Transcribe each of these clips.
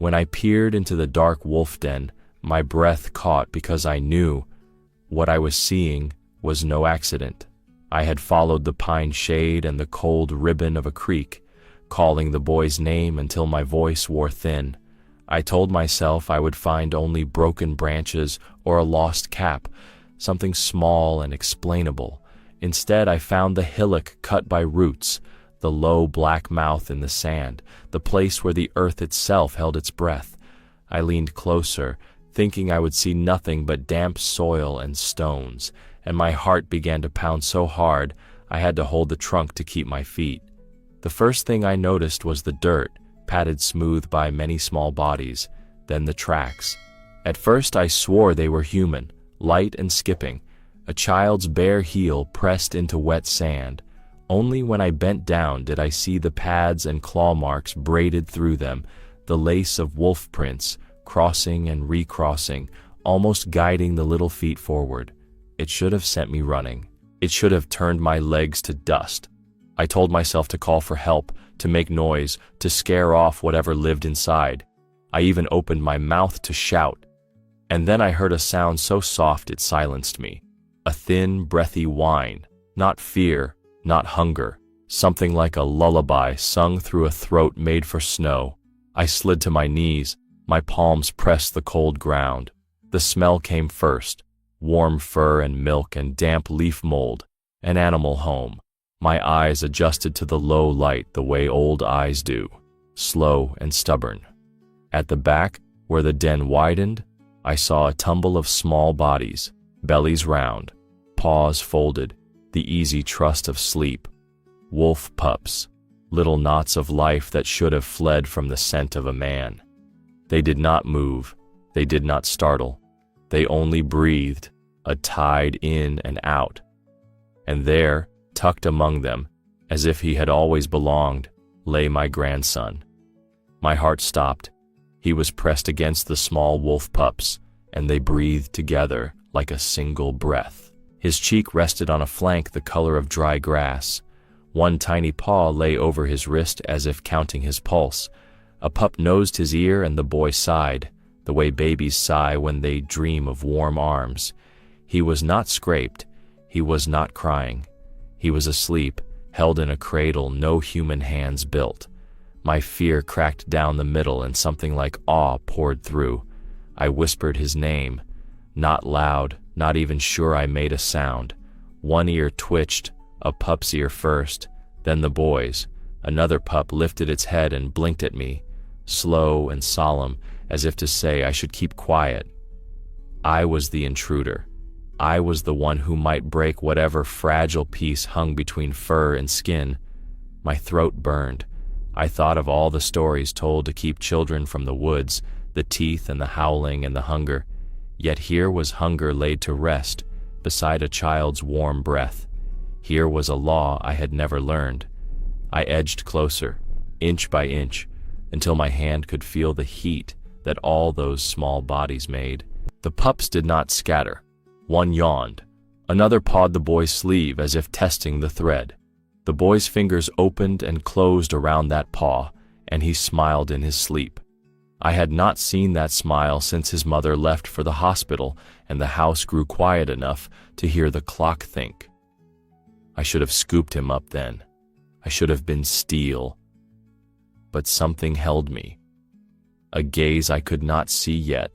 When I peered into the dark wolf den, my breath caught because I knew what I was seeing was no accident. I had followed the pine shade and the cold ribbon of a creek, calling the boy's name until my voice wore thin. I told myself I would find only broken branches or a lost cap, something small and explainable. Instead, I found the hillock cut by roots, the low black mouth in the sand, the place where the earth itself held its breath. I leaned closer, thinking I would see nothing but damp soil and stones, and my heart began to pound so hard I had to hold the trunk to keep my feet. The first thing I noticed was the dirt, patted smooth by many small bodies, then the tracks. At first I swore they were human, light and skipping, a child's bare heel pressed into wet sand. Only when I bent down did I see the pads and claw marks braided through them, the lace of wolf prints, crossing and recrossing, almost guiding the little feet forward. It should have sent me running. It should have turned my legs to dust. I told myself to call for help, to make noise, to scare off whatever lived inside. I even opened my mouth to shout. And then I heard a sound so soft it silenced me. A thin, breathy whine, not fear, not hunger, something like a lullaby sung through a throat made for snow. I slid to my knees, my palms pressed the cold ground. The smell came first, warm fur and milk and damp leaf mold, an animal home. My eyes adjusted to the low light the way old eyes do, slow and stubborn. At the back, where the den widened, I saw a tumble of small bodies, bellies round, paws folded, the easy trust of sleep. Wolf pups, little knots of life that should have fled from the scent of a man. They did not move, they did not startle, they only breathed, a tide in and out. And there, tucked among them, as if he had always belonged, lay my grandson. My heart stopped. He was pressed against the small wolf pups, and they breathed together like a single breath. His cheek rested on a flank the color of dry grass. One tiny paw lay over his wrist as if counting his pulse. A pup nosed his ear and the boy sighed, the way babies sigh when they dream of warm arms. He was not scraped. He was not crying. He was asleep, held in a cradle no human hands built. My fear cracked down the middle and something like awe poured through. I whispered his name, not loud, not even sure I made a sound. One ear twitched, a pup's ear first, then the boy's. Another pup lifted its head and blinked at me, slow and solemn, as if to say I should keep quiet. I was the intruder. I was the one who might break whatever fragile piece hung between fur and skin. My throat burned. I thought of all the stories told to keep children from the woods, the teeth and the howling and the hunger. Yet here was hunger laid to rest, beside a child's warm breath. Here was a law I had never learned. I edged closer, inch by inch, until my hand could feel the heat that all those small bodies made. The pups did not scatter. One yawned. Another pawed the boy's sleeve as if testing the thread. The boy's fingers opened and closed around that paw, and he smiled in his sleep. I had not seen that smile since his mother left for the hospital and the house grew quiet enough to hear the clock think. I should have scooped him up then. I should have been steel. But something held me. A gaze I could not see yet,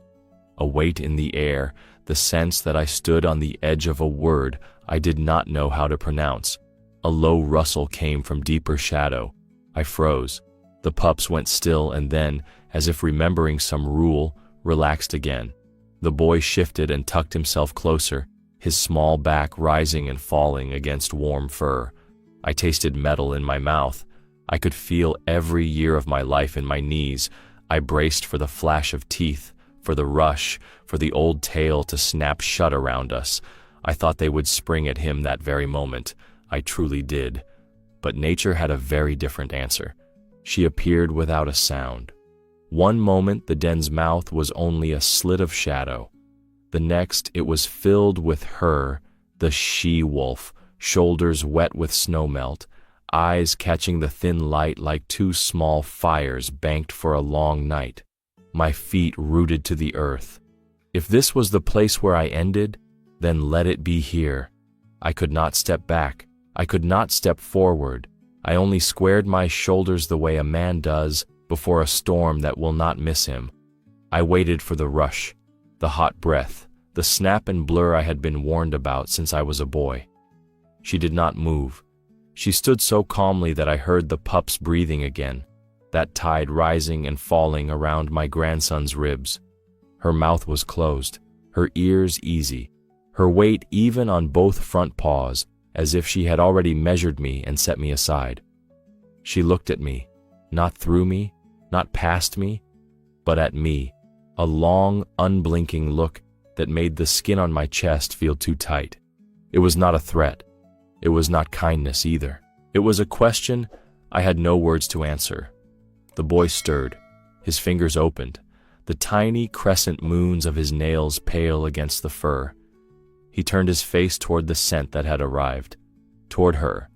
a weight in the air, the sense that I stood on the edge of a word I did not know how to pronounce. A low rustle came from deeper shadow. I froze. The pups went still and then, as if remembering some rule, relaxed again. The boy shifted and tucked himself closer, his small back rising and falling against warm fur. I tasted metal in my mouth. I could feel every year of my life in my knees. I braced for the flash of teeth, for the rush, for the old tail to snap shut around us. I thought they would spring at him that very moment. I truly did. But nature had a very different answer. She appeared without a sound. One moment the den's mouth was only a slit of shadow. The next it was filled with her, the she-wolf, shoulders wet with snowmelt, eyes catching the thin light like two small fires banked for a long night. my feet rooted to the earth. If this was the place where I ended, then let it be here. I could not step back. I could not step forward. I only squared my shoulders the way a man does before a storm that will not miss him. I waited for the rush, the hot breath, the snap and blur I had been warned about since I was a boy. She did not move. She stood so calmly that I heard the pups breathing again, that tide rising and falling around my grandson's ribs. Her mouth was closed, her ears easy, her weight even on both front paws, as if she had already measured me and set me aside. She looked at me, not through me, not past me, but at me, a long, unblinking look that made the skin on my chest feel too tight. It was not a threat. It was not kindness either. It was a question I had no words to answer. The boy stirred. His fingers opened, the tiny crescent moons of his nails pale against the fur. He turned his face toward the scent that had arrived, toward her.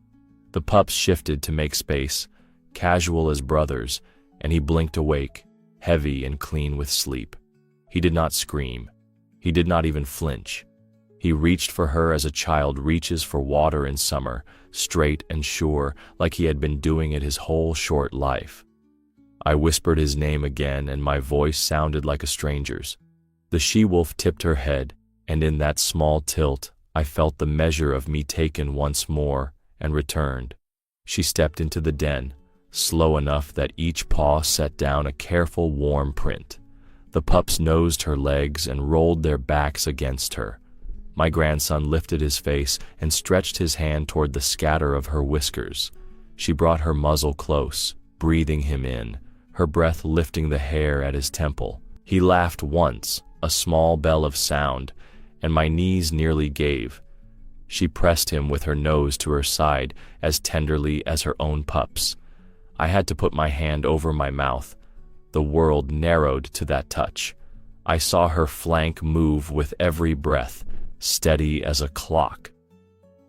The pups shifted to make space, casual as brothers, and he blinked awake, heavy and clean with sleep. He did not scream. He did not even flinch. He reached for her as a child reaches for water in summer, straight and sure, like he had been doing it his whole short life. I whispered his name again, and my voice sounded like a stranger's. The she-wolf tipped her head, and in that small tilt, I felt the measure of me taken once more and returned. She stepped into the den, slow enough that each paw set down a careful warm print. The pups nosed her legs and rolled their backs against her. My grandson lifted his face and stretched his hand toward the scatter of her whiskers. She brought her muzzle close, breathing him in, her breath lifting the hair at his temple. He laughed once, a small bell of sound, and my knees nearly gave. She pressed him with her nose to her side as tenderly as her own pups. I had to put my hand over my mouth. The world narrowed to that touch. I saw her flank move with every breath, steady as a clock.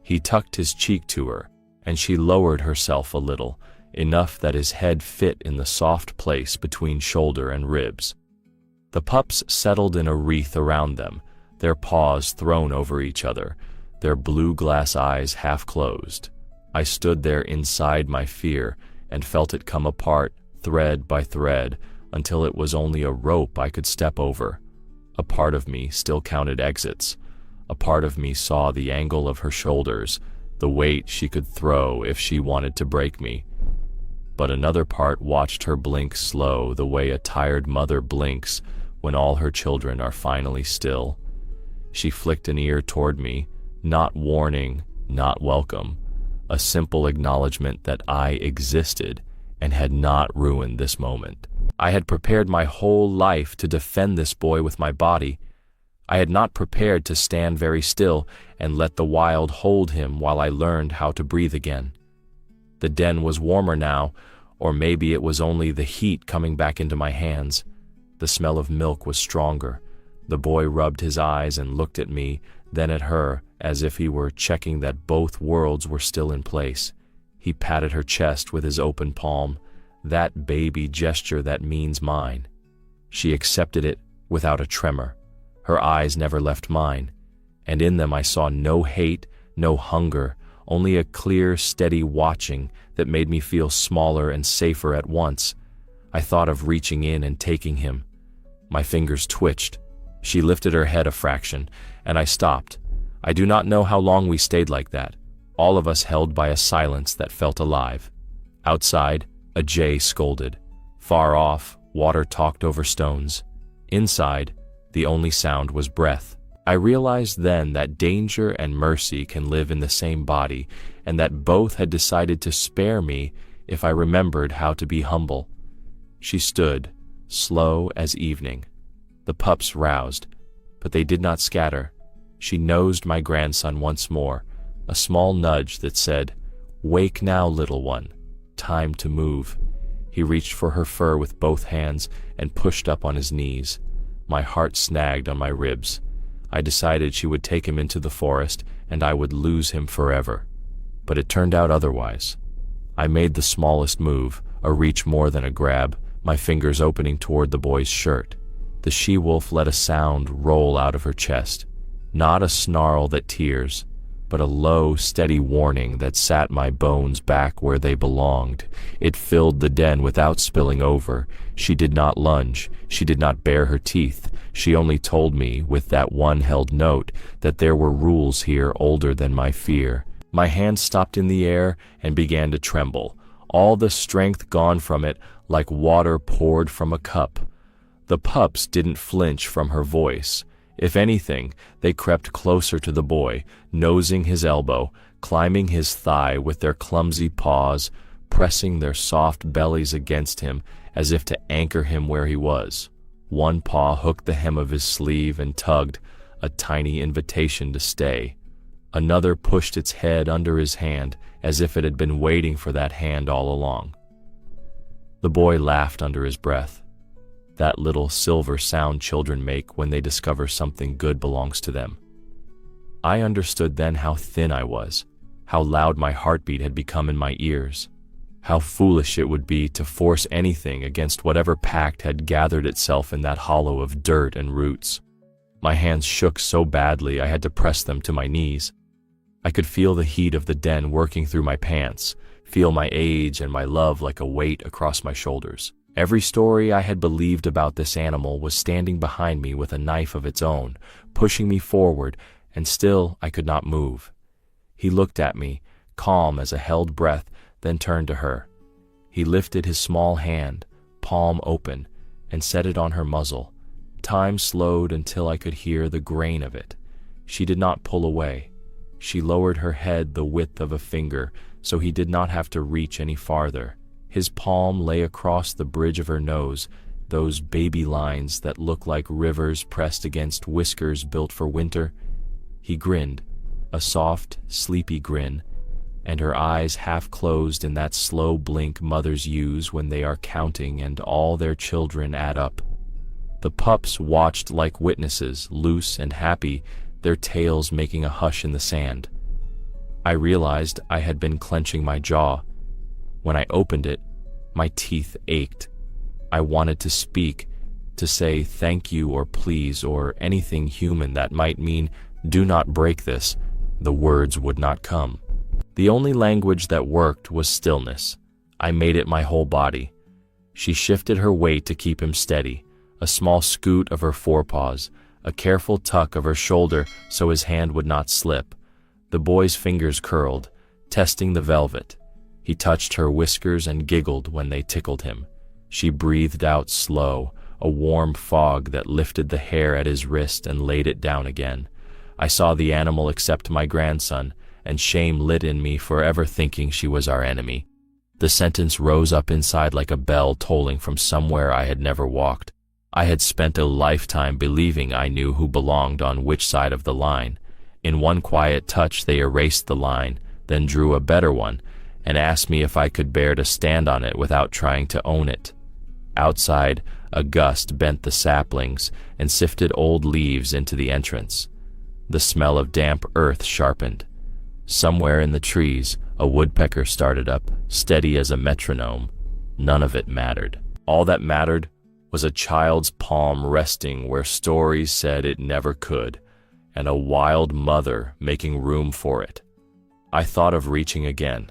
He tucked his cheek to her, and she lowered herself a little, enough that his head fit in the soft place between shoulder and ribs. The pups settled in a wreath around them, their paws thrown over each other, their blue glass eyes half closed. I stood there inside my fear and felt it come apart, thread by thread, until it was only a rope I could step over. A part of me still counted exits. A part of me saw the angle of her shoulders, the weight she could throw if she wanted to break me. But another part watched her blink slow the way a tired mother blinks when all her children are finally still. She flicked an ear toward me, not warning, not welcome, a simple acknowledgement that I existed and had not ruined this moment. I had prepared my whole life to defend this boy with my body. I had not prepared to stand very still and let the wild hold him while I learned how to breathe again. The den was warmer now, or maybe it was only the heat coming back into my hands. The smell of milk was stronger. The boy rubbed his eyes and looked at me, then at her, as if he were checking that both worlds were still in place. He patted her chest with his open palm, that baby gesture that means mine. She accepted it without a tremor. Her eyes never left mine, and in them I saw no hate, no hunger, only a clear, steady watching that made me feel smaller and safer at once. I thought of reaching in and taking him. My fingers twitched. She lifted her head a fraction, and I stopped. I do not know how long we stayed like that, all of us held by a silence that felt alive. Outside, a jay scolded. Far off, water talked over stones. Inside, the only sound was breath. I realized then that danger and mercy can live in the same body, and that both had decided to spare me if I remembered how to be humble. She stood, slow as evening. The pups roused, but they did not scatter. She nosed my grandson once more, a small nudge that said, "Wake now, little one. Time to move." He reached for her fur with both hands and pushed up on his knees. My heart snagged on my ribs. I decided she would take him into the forest and I would lose him forever. But it turned out otherwise. I made the smallest move, a reach more than a grab, my fingers opening toward the boy's shirt. The she-wolf let a sound roll out of her chest, not a snarl that tears, but a low, steady warning that sat my bones back where they belonged. It filled the den without spilling over. She did not lunge. She did not bare her teeth. She only told me, with that one held note, that there were rules here older than my fear. My hand stopped in the air and began to tremble, all the strength gone from it like water poured from a cup. The pups didn't flinch from her voice. If anything, they crept closer to the boy, nosing his elbow, climbing his thigh with their clumsy paws, pressing their soft bellies against him as if to anchor him where he was. One paw hooked the hem of his sleeve and tugged, a tiny invitation to stay. Another pushed its head under his hand as if it had been waiting for that hand all along. The boy laughed under his breath. That little silver sound children make when they discover something good belongs to them. I understood then how thin I was, how loud my heartbeat had become in my ears, how foolish it would be to force anything against whatever pact had gathered itself in that hollow of dirt and roots. My hands shook so badly I had to press them to my knees. I could feel the heat of the den working through my pants, feel my age and my love like a weight across my shoulders. Every story I had believed about this animal was standing behind me with a knife of its own, pushing me forward, and still I could not move. He looked at me, calm as a held breath, then turned to her. He lifted his small hand, palm open, and set it on her muzzle. Time slowed until I could hear the grain of it. She did not pull away. She lowered her head the width of a finger, so he did not have to reach any farther. His palm lay across the bridge of her nose, those baby lines that look like rivers pressed against whiskers built for winter. He grinned, a soft, sleepy grin, and her eyes half closed in that slow blink mothers use when they are counting and all their children add up. The pups watched like witnesses, loose and happy, their tails making a hush in the sand. I realized I had been clenching my jaw. When I opened it, my teeth ached. I wanted to speak, to say thank you or please or anything human that might mean, do not break this. The words would not come. The only language that worked was stillness. I made it my whole body. She shifted her weight to keep him steady, a small scoot of her forepaws, a careful tuck of her shoulder so his hand would not slip. The boy's fingers curled, testing the velvet. He touched her whiskers and giggled when they tickled him. She breathed out slow, a warm fog that lifted the hair at his wrist and laid it down again. I saw the animal accept my grandson, and shame lit in me for ever thinking she was our enemy. The sentence rose up inside like a bell tolling from somewhere I had never walked. I had spent a lifetime believing I knew who belonged on which side of the line. In one quiet touch they erased the line, then drew a better one, and asked me if I could bear to stand on it without trying to own it. Outside, a gust bent the saplings and sifted old leaves into the entrance. The smell of damp earth sharpened. Somewhere in the trees, a woodpecker started up, steady as a metronome. None of it mattered. All that mattered was a child's palm resting where stories said it never could, and a wild mother making room for it. I thought of reaching again.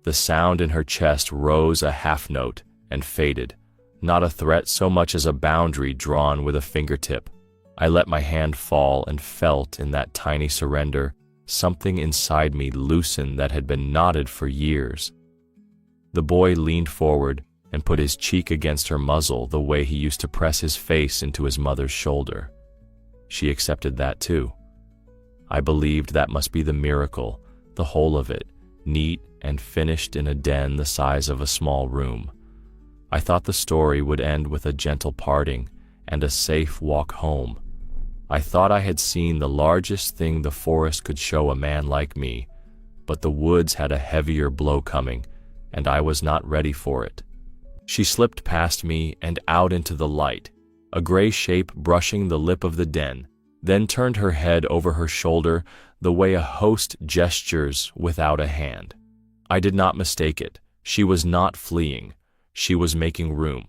The sound in her chest rose a half note and faded, not a threat so much as a boundary drawn with a fingertip. I let my hand fall and felt in that tiny surrender something inside me loosen that had been knotted for years. The boy leaned forward and put his cheek against her muzzle the way he used to press his face into his mother's shoulder. She accepted that too. I believed that must be the miracle, the whole of it, neat and finished in a den the size of a small room. I thought the story would end with a gentle parting and a safe walk home. I thought I had seen the largest thing the forest could show a man like me, but the woods had a heavier blow coming, and I was not ready for it. She slipped past me and out into the light, a gray shape brushing the lip of the den, then turned her head over her shoulder the way a host gestures without a hand. I did not mistake it. She was not fleeing. She was making room.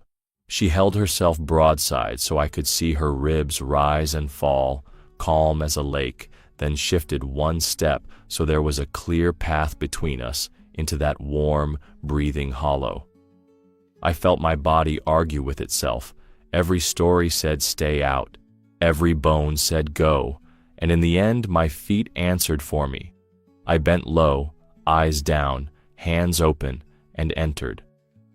She held herself broadside so I could see her ribs rise and fall, calm as a lake, then shifted one step so there was a clear path between us into that warm, breathing hollow. I felt my body argue with itself. Every story said stay out. Every bone said go. And in the end, my feet answered for me. I bent low, eyes down, hands open, and entered.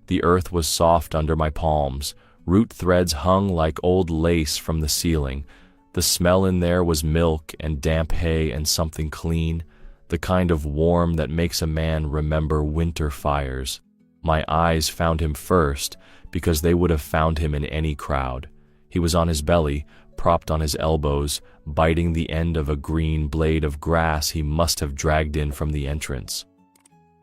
The earth was soft under my palms. Root threads hung like old lace from the ceiling. The smell in there was milk and damp hay and something clean, the kind of warm that makes a man remember winter fires. My eyes found him first because they would have found him in any crowd. He was on his belly, propped on his elbows, biting the end of a green blade of grass he must have dragged in from the entrance.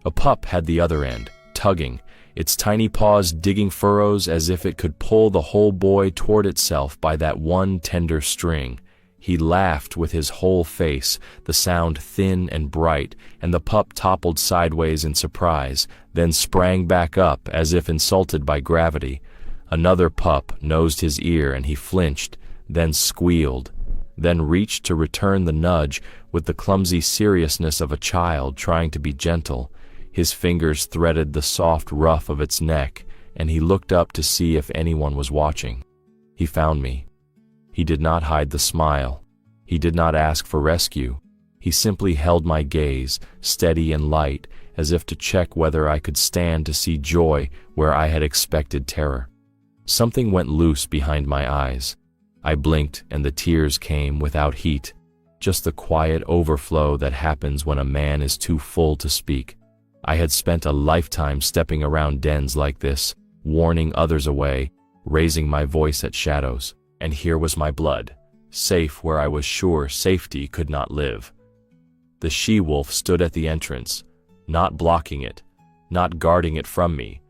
A pup had the other end, tugging, its tiny paws digging furrows as if it could pull the whole boy toward itself by that one tender string. He laughed with his whole face, the sound thin and bright, and the pup toppled sideways in surprise, then sprang back up as if insulted by gravity. Another pup nosed his ear and he flinched, then squealed, then reached to return the nudge with the clumsy seriousness of a child trying to be gentle. His fingers threaded the soft ruff of its neck, and he looked up to see if anyone was watching. He found me. He did not hide the smile. He did not ask for rescue. He simply held my gaze, steady and light, as if to check whether I could stand to see joy where I had expected terror. Something went loose behind my eyes. I blinked and the tears came without heat, just the quiet overflow that happens when a man is too full to speak. I had spent a lifetime stepping around dens like this, warning others away, raising my voice at shadows. And here was my blood, safe where I was sure safety could not live. The she-wolf stood at the entrance, not blocking it, not guarding it from me,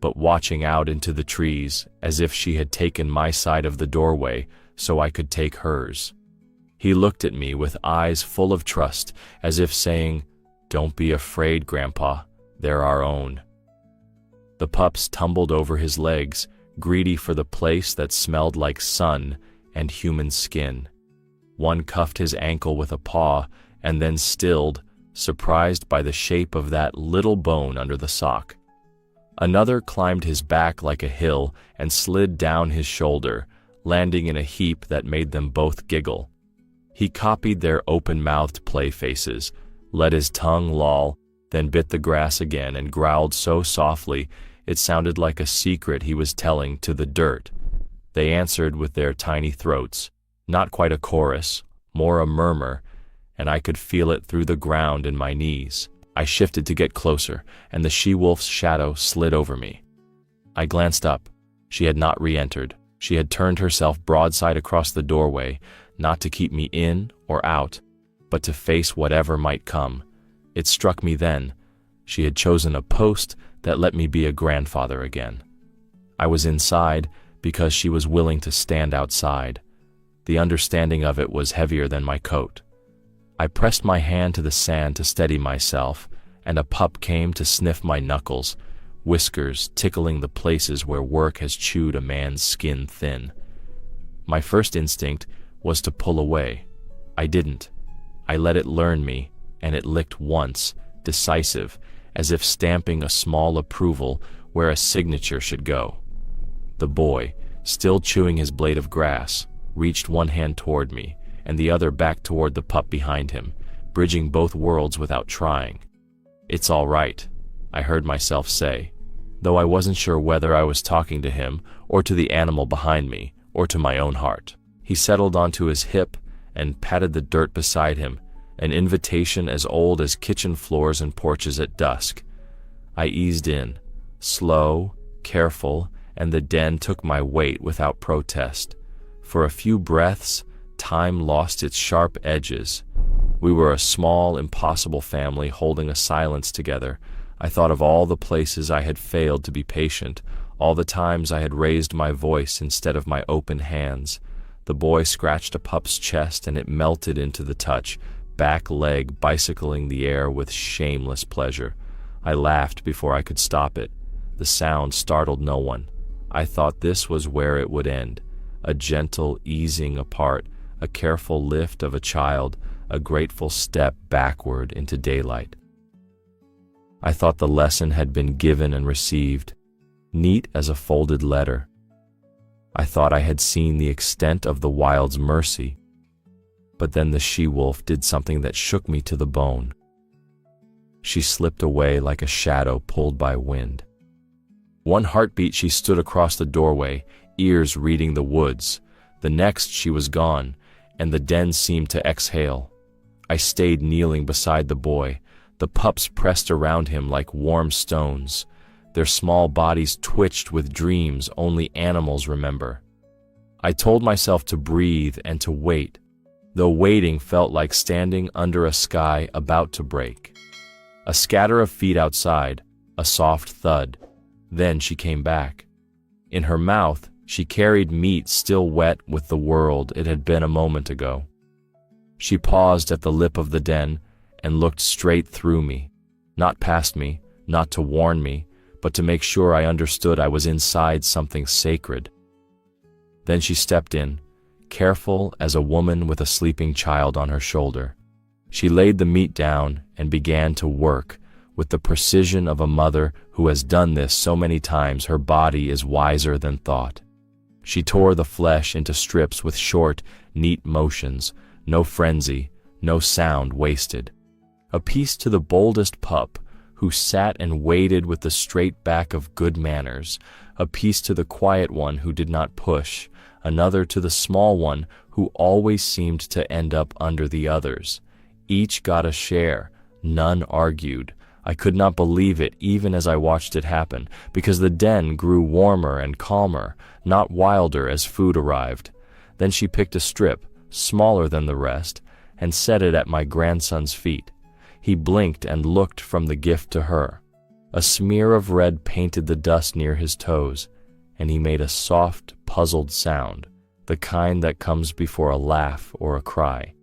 but watching out into the trees as if she had taken my side of the doorway so I could take hers. He looked at me with eyes full of trust, as if saying, "Don't be afraid, Grandpa, they're our own." The pups tumbled over his legs, greedy for the place that smelled like sun and human skin. One cuffed his ankle with a paw and then stilled, surprised by the shape of that little bone under the sock. Another climbed his back like a hill and slid down his shoulder, landing in a heap that made them both giggle. He copied their open-mouthed play faces, let his tongue loll, then bit the grass again and growled so softly it sounded like a secret he was telling to the dirt. They answered with their tiny throats, not quite a chorus, more a murmur, and I could feel it through the ground in my knees. I shifted to get closer, and the she-wolf's shadow slid over me. I glanced up. She had not re-entered. She had turned herself broadside across the doorway, not to keep me in or out, but to face whatever might come. It struck me then. She had chosen a post that let me be a grandfather again. I was inside because she was willing to stand outside. The understanding of it was heavier than my coat. I pressed my hand to the sand to steady myself, and a pup came to sniff my knuckles, whiskers tickling the places where work has chewed a man's skin thin. My first instinct was to pull away. I didn't. I let it learn me, and it licked once, decisive, as if stamping a small approval where a signature should go. The boy, still chewing his blade of grass, reached one hand toward me, and the other back toward the pup behind him, bridging both worlds without trying. "It's all right," I heard myself say, though I wasn't sure whether I was talking to him, or to the animal behind me, or to my own heart. He settled onto his hip and patted the dirt beside him, an invitation as old as kitchen floors and porches at dusk. I eased in, slow, careful, and the den took my weight without protest. For a few breaths, time lost its sharp edges. We were a small, impossible family holding a silence together. I thought of all the places I had failed to be patient, all the times I had raised my voice instead of my open hands. The boy scratched a pup's chest and it melted into the touch, back leg bicycling the air with shameless pleasure. I laughed before I could stop it. The sound startled no one. I thought this was where it would end, a gentle easing apart, a careful lift of a child, a grateful step backward into daylight. I thought the lesson had been given and received, neat as a folded letter. I thought I had seen the extent of the wild's mercy, but then the she-wolf did something that shook me to the bone. She slipped away like a shadow pulled by wind. One heartbeat she stood across the doorway, ears reading the woods. The next she was gone, and the den seemed to exhale. I stayed kneeling beside the boy. The pups pressed around him like warm stones. Their small bodies twitched with dreams only animals remember. I told myself to breathe and to wait, though waiting felt like standing under a sky about to break. A scatter of feet outside, a soft thud. Then she came back. In her mouth, she carried meat still wet with the world it had been a moment ago. She paused at the lip of the den and looked straight through me, not past me, not to warn me, but to make sure I understood I was inside something sacred. Then she stepped in, careful as a woman with a sleeping child on her shoulder. She laid the meat down and began to work, with the precision of a mother who has done this so many times her body is wiser than thought. She tore the flesh into strips with short, neat motions, no frenzy, no sound wasted. A piece to the boldest pup, who sat and waited with the straight back of good manners, a piece to the quiet one who did not push, another to the small one who always seemed to end up under the others. Each got a share, none argued. I could not believe it even as I watched it happen, because the den grew warmer and calmer, not wilder as food arrived. Then she picked a strip, smaller than the rest, and set it at my grandson's feet. He blinked and looked from the gift to her. A smear of red painted the dust near his toes, and he made a soft, puzzled sound, the kind that comes before a laugh or a cry.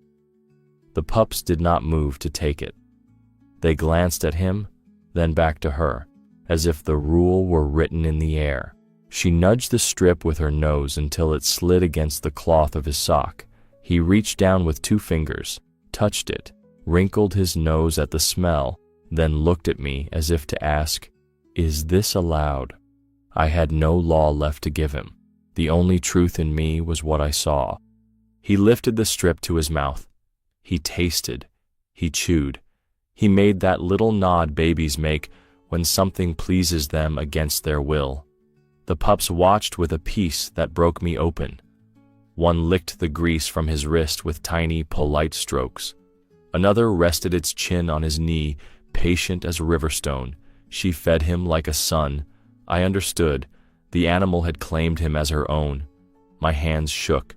The pups did not move to take it. They glanced at him, then back to her, as if the rule were written in the air. She nudged the strip with her nose until it slid against the cloth of his sock. He reached down with 2 fingers, touched it, wrinkled his nose at the smell, then looked at me as if to ask, "Is this allowed?" I had no law left to give him. The only truth in me was what I saw. He lifted the strip to his mouth. He tasted. He chewed. He made that little nod babies make when something pleases them against their will. The pups watched with a peace that broke me open. One licked the grease from his wrist with tiny, polite strokes. Another rested its chin on his knee, patient as Riverstone. She fed him like a son. I understood. The animal had claimed him as her own. My hands shook.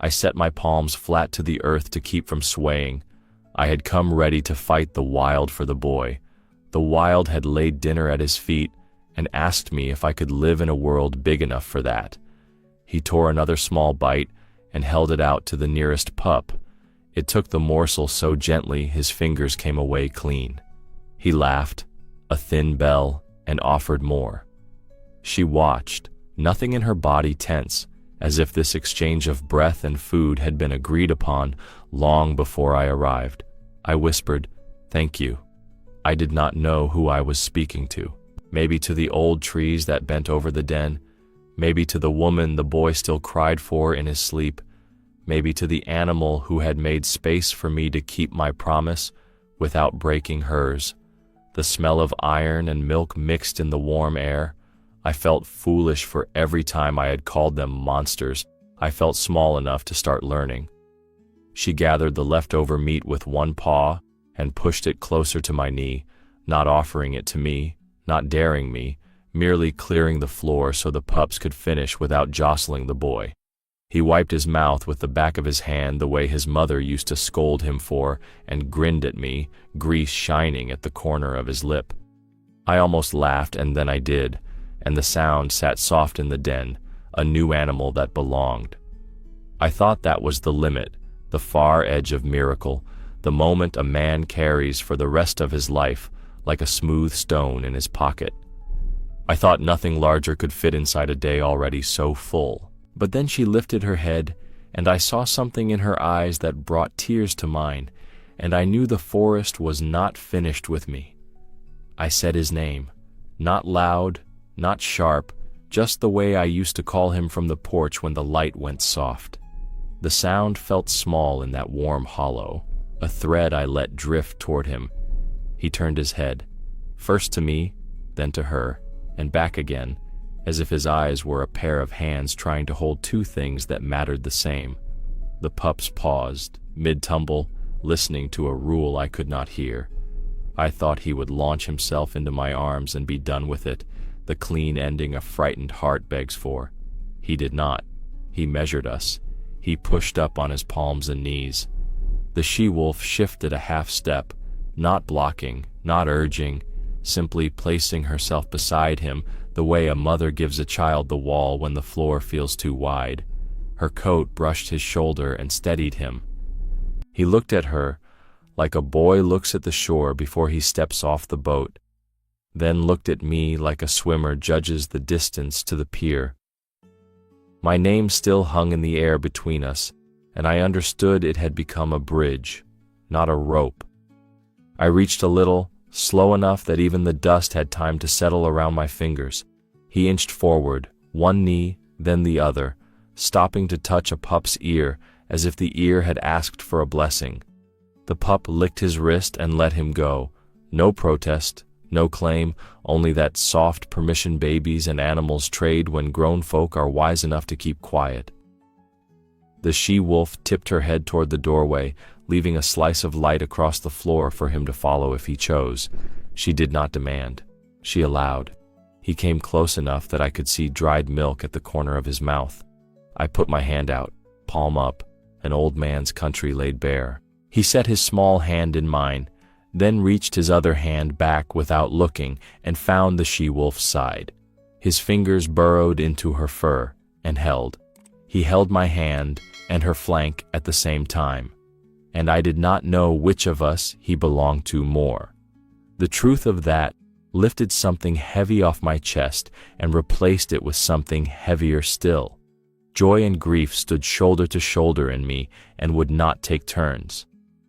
I set my palms flat to the earth to keep from swaying. I had come ready to fight the wild for the boy. The wild had laid dinner at his feet and asked me if I could live in a world big enough for that. He tore another small bite and held it out to the nearest pup. It took the morsel so gently his fingers came away clean. He laughed, a thin bell, and offered more. She watched, nothing in her body tense, as if this exchange of breath and food had been agreed upon long before I arrived. I whispered, "Thank you." I did not know who I was speaking to. Maybe to the old trees that bent over the den, maybe to the woman the boy still cried for in his sleep, maybe to the animal who had made space for me to keep my promise without breaking hers. The smell of iron and milk mixed in the warm air. I felt foolish for every time I had called them monsters. I felt small enough to start learning. She gathered the leftover meat with one paw and pushed it closer to my knee, not offering it to me, not daring me, merely clearing the floor so the pups could finish without jostling the boy. He wiped his mouth with the back of his hand the way his mother used to scold him for, and grinned at me, grease shining at the corner of his lip. I almost laughed, and then I did, and the sound sat soft in the den, a new animal that belonged. I thought that was the limit, the far edge of miracle, the moment a man carries for the rest of his life like a smooth stone in his pocket. I thought nothing larger could fit inside a day already so full. But then she lifted her head, and I saw something in her eyes that brought tears to mine, and I knew the forest was not finished with me. I said his name, not loud, not sharp, just the way I used to call him from the porch when the light went soft. The sound felt small in that warm hollow, a thread I let drift toward him. He turned his head, first to me, then to her, and back again, as if his eyes were a pair of hands trying to hold two things that mattered the same. The pups paused, mid-tumble, listening to a rule I could not hear. I thought he would launch himself into my arms and be done with it, the clean ending a frightened heart begs for. He did not. He measured us. He pushed up on his palms and knees. The she-wolf shifted a half step, not blocking, not urging, simply placing herself beside him the way a mother gives a child the wall when the floor feels too wide. Her coat brushed his shoulder and steadied him. He looked at her, like a boy looks at the shore before he steps off the boat, then looked at me like a swimmer judges the distance to the pier. My name still hung in the air between us, and I understood it had become a bridge, not a rope. I reached a little, slow enough that even the dust had time to settle around my fingers. He inched forward, one knee, then the other, stopping to touch a pup's ear as if the ear had asked for a blessing. The pup licked his wrist and let him go. No protest, no claim, only that soft permission babies and animals trade when grown folk are wise enough to keep quiet. The she-wolf tipped her head toward the doorway, leaving a slice of light across the floor for him to follow if he chose. She did not demand. She allowed. He came close enough that I could see dried milk at the corner of his mouth. I put my hand out, palm up, an old man's country laid bare. He set his small hand in mine, then reached his other hand back without looking and found the she-wolf's side. His fingers burrowed into her fur and held. He held my hand and her flank at the same time, and I did not know which of us he belonged to more. The truth of that lifted something heavy off my chest and replaced it with something heavier still. Joy and grief stood shoulder to shoulder in me and would not take turns.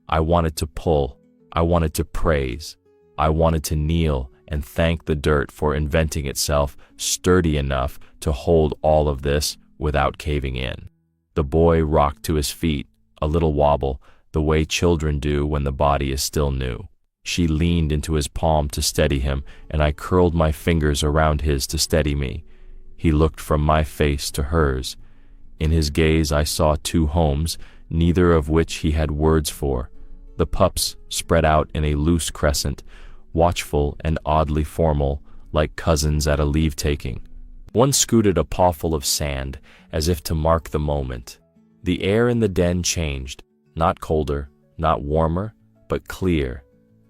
I wanted to pull. I wanted to praise. I wanted to kneel and thank the dirt for inventing itself sturdy enough to hold all of this without caving in. The boy rocked to his feet, a little wobble, the way children do when the body is still new. She leaned into his palm to steady him, and I curled my fingers around his to steady me. He looked from my face to hers. In his gaze I saw two homes, neither of which he had words for. The pups spread out in a loose crescent, watchful and oddly formal, like cousins at a leave-taking. One scooted a pawful of sand, as if to mark the moment. The air in the den changed, not colder, not warmer, but clear,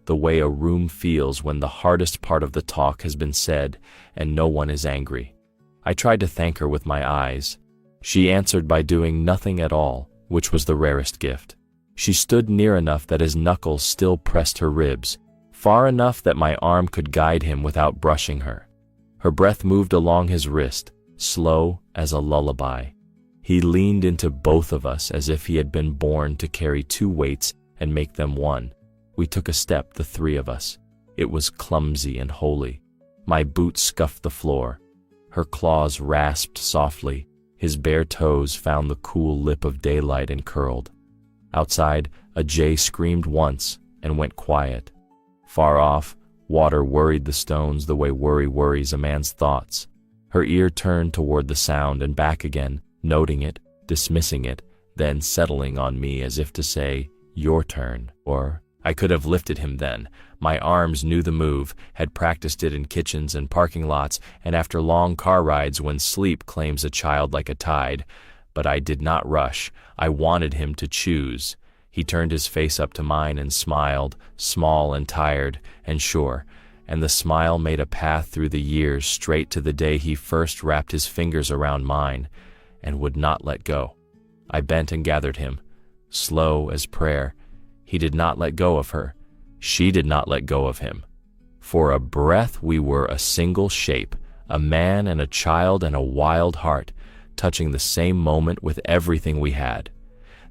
the way a room feels when the hardest part of the talk has been said and no one is angry. I tried to thank her with my eyes. She answered by doing nothing at all, which was the rarest gift. She stood near enough that his knuckles still pressed her ribs, far enough that my arm could guide him without brushing her. Her breath moved along his wrist, slow as a lullaby. He leaned into both of us as if he had been born to carry two weights and make them one. We took a step, the three of us. It was clumsy and holy. My boot scuffed the floor. Her claws rasped softly. His bare toes found the cool lip of daylight and curled. Outside, a jay screamed once and went quiet. Far off, water worried the stones the way worry worries a man's thoughts. Her ear turned toward the sound and back again, noting it, dismissing it, then settling on me as if to say, "Your turn," or I could have lifted him then. My arms knew the move, had practiced it in kitchens and parking lots, and after long car rides when sleep claims a child like a tide. But I did not rush. I wanted him to choose. He turned his face up to mine and smiled, small and tired and sure, and the smile made a path through the years straight to the day he first wrapped his fingers around mine and would not let go. I bent and gathered him, slow as prayer. He did not let go of her. She did not let go of him. For a breath we were a single shape, a man and a child and a wild heart, touching the same moment with everything we had.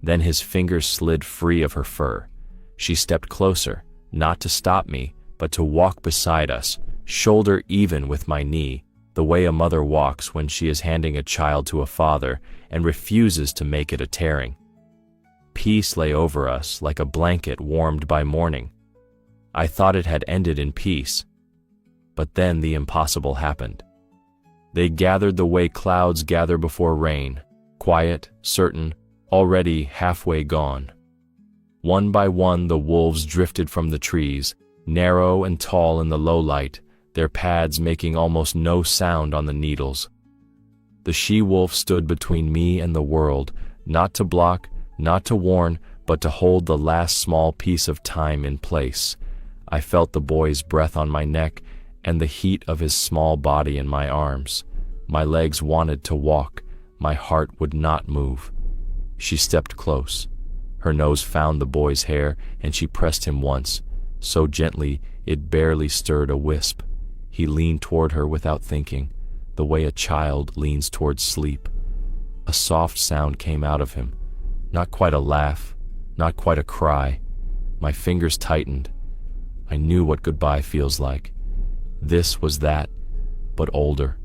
Then his fingers slid free of her fur. She stepped closer, not to stop me, but to walk beside us, shoulder even with my knee, the way a mother walks when she is handing a child to a father and refuses to make it a tearing. Peace lay over us like a blanket warmed by morning. I thought it had ended in peace. But then the impossible happened. They gathered the way clouds gather before rain, quiet, certain, already halfway gone. One by one the wolves drifted from the trees, narrow and tall in the low light, their pads making almost no sound on the needles. The she-wolf stood between me and the world, not to block, not to warn, but to hold the last small piece of time in place. I felt the boy's breath on my neck and the heat of his small body in my arms. My legs wanted to walk, my heart would not move. She stepped close. Her nose found the boy's hair, and she pressed him once, so gently it barely stirred a wisp. He leaned toward her without thinking, the way a child leans toward sleep. A soft sound came out of him, not quite a laugh, not quite a cry. My fingers tightened. I knew what goodbye feels like. This was that, but older.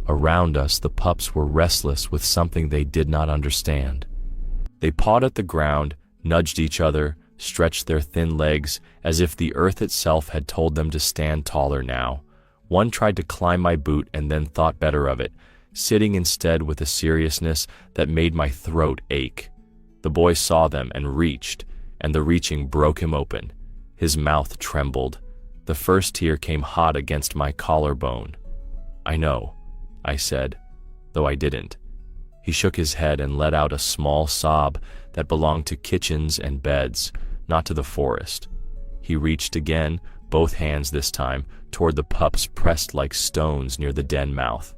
Around us, the pups were restless with something they did not understand. They pawed at the ground, nudged each other, stretched their thin legs as if the earth itself had told them to stand taller now. One tried to climb my boot and then thought better of it, sitting instead with a seriousness that made my throat ache. The boy saw them and reached, and the reaching broke him open. His mouth trembled. The first tear came hot against my collarbone. "I know," I said, though I didn't. He shook his head and let out a small sob that belonged to kitchens and beds, not to the forest. He reached again, both hands this time, toward the pups pressed like stones near the den mouth.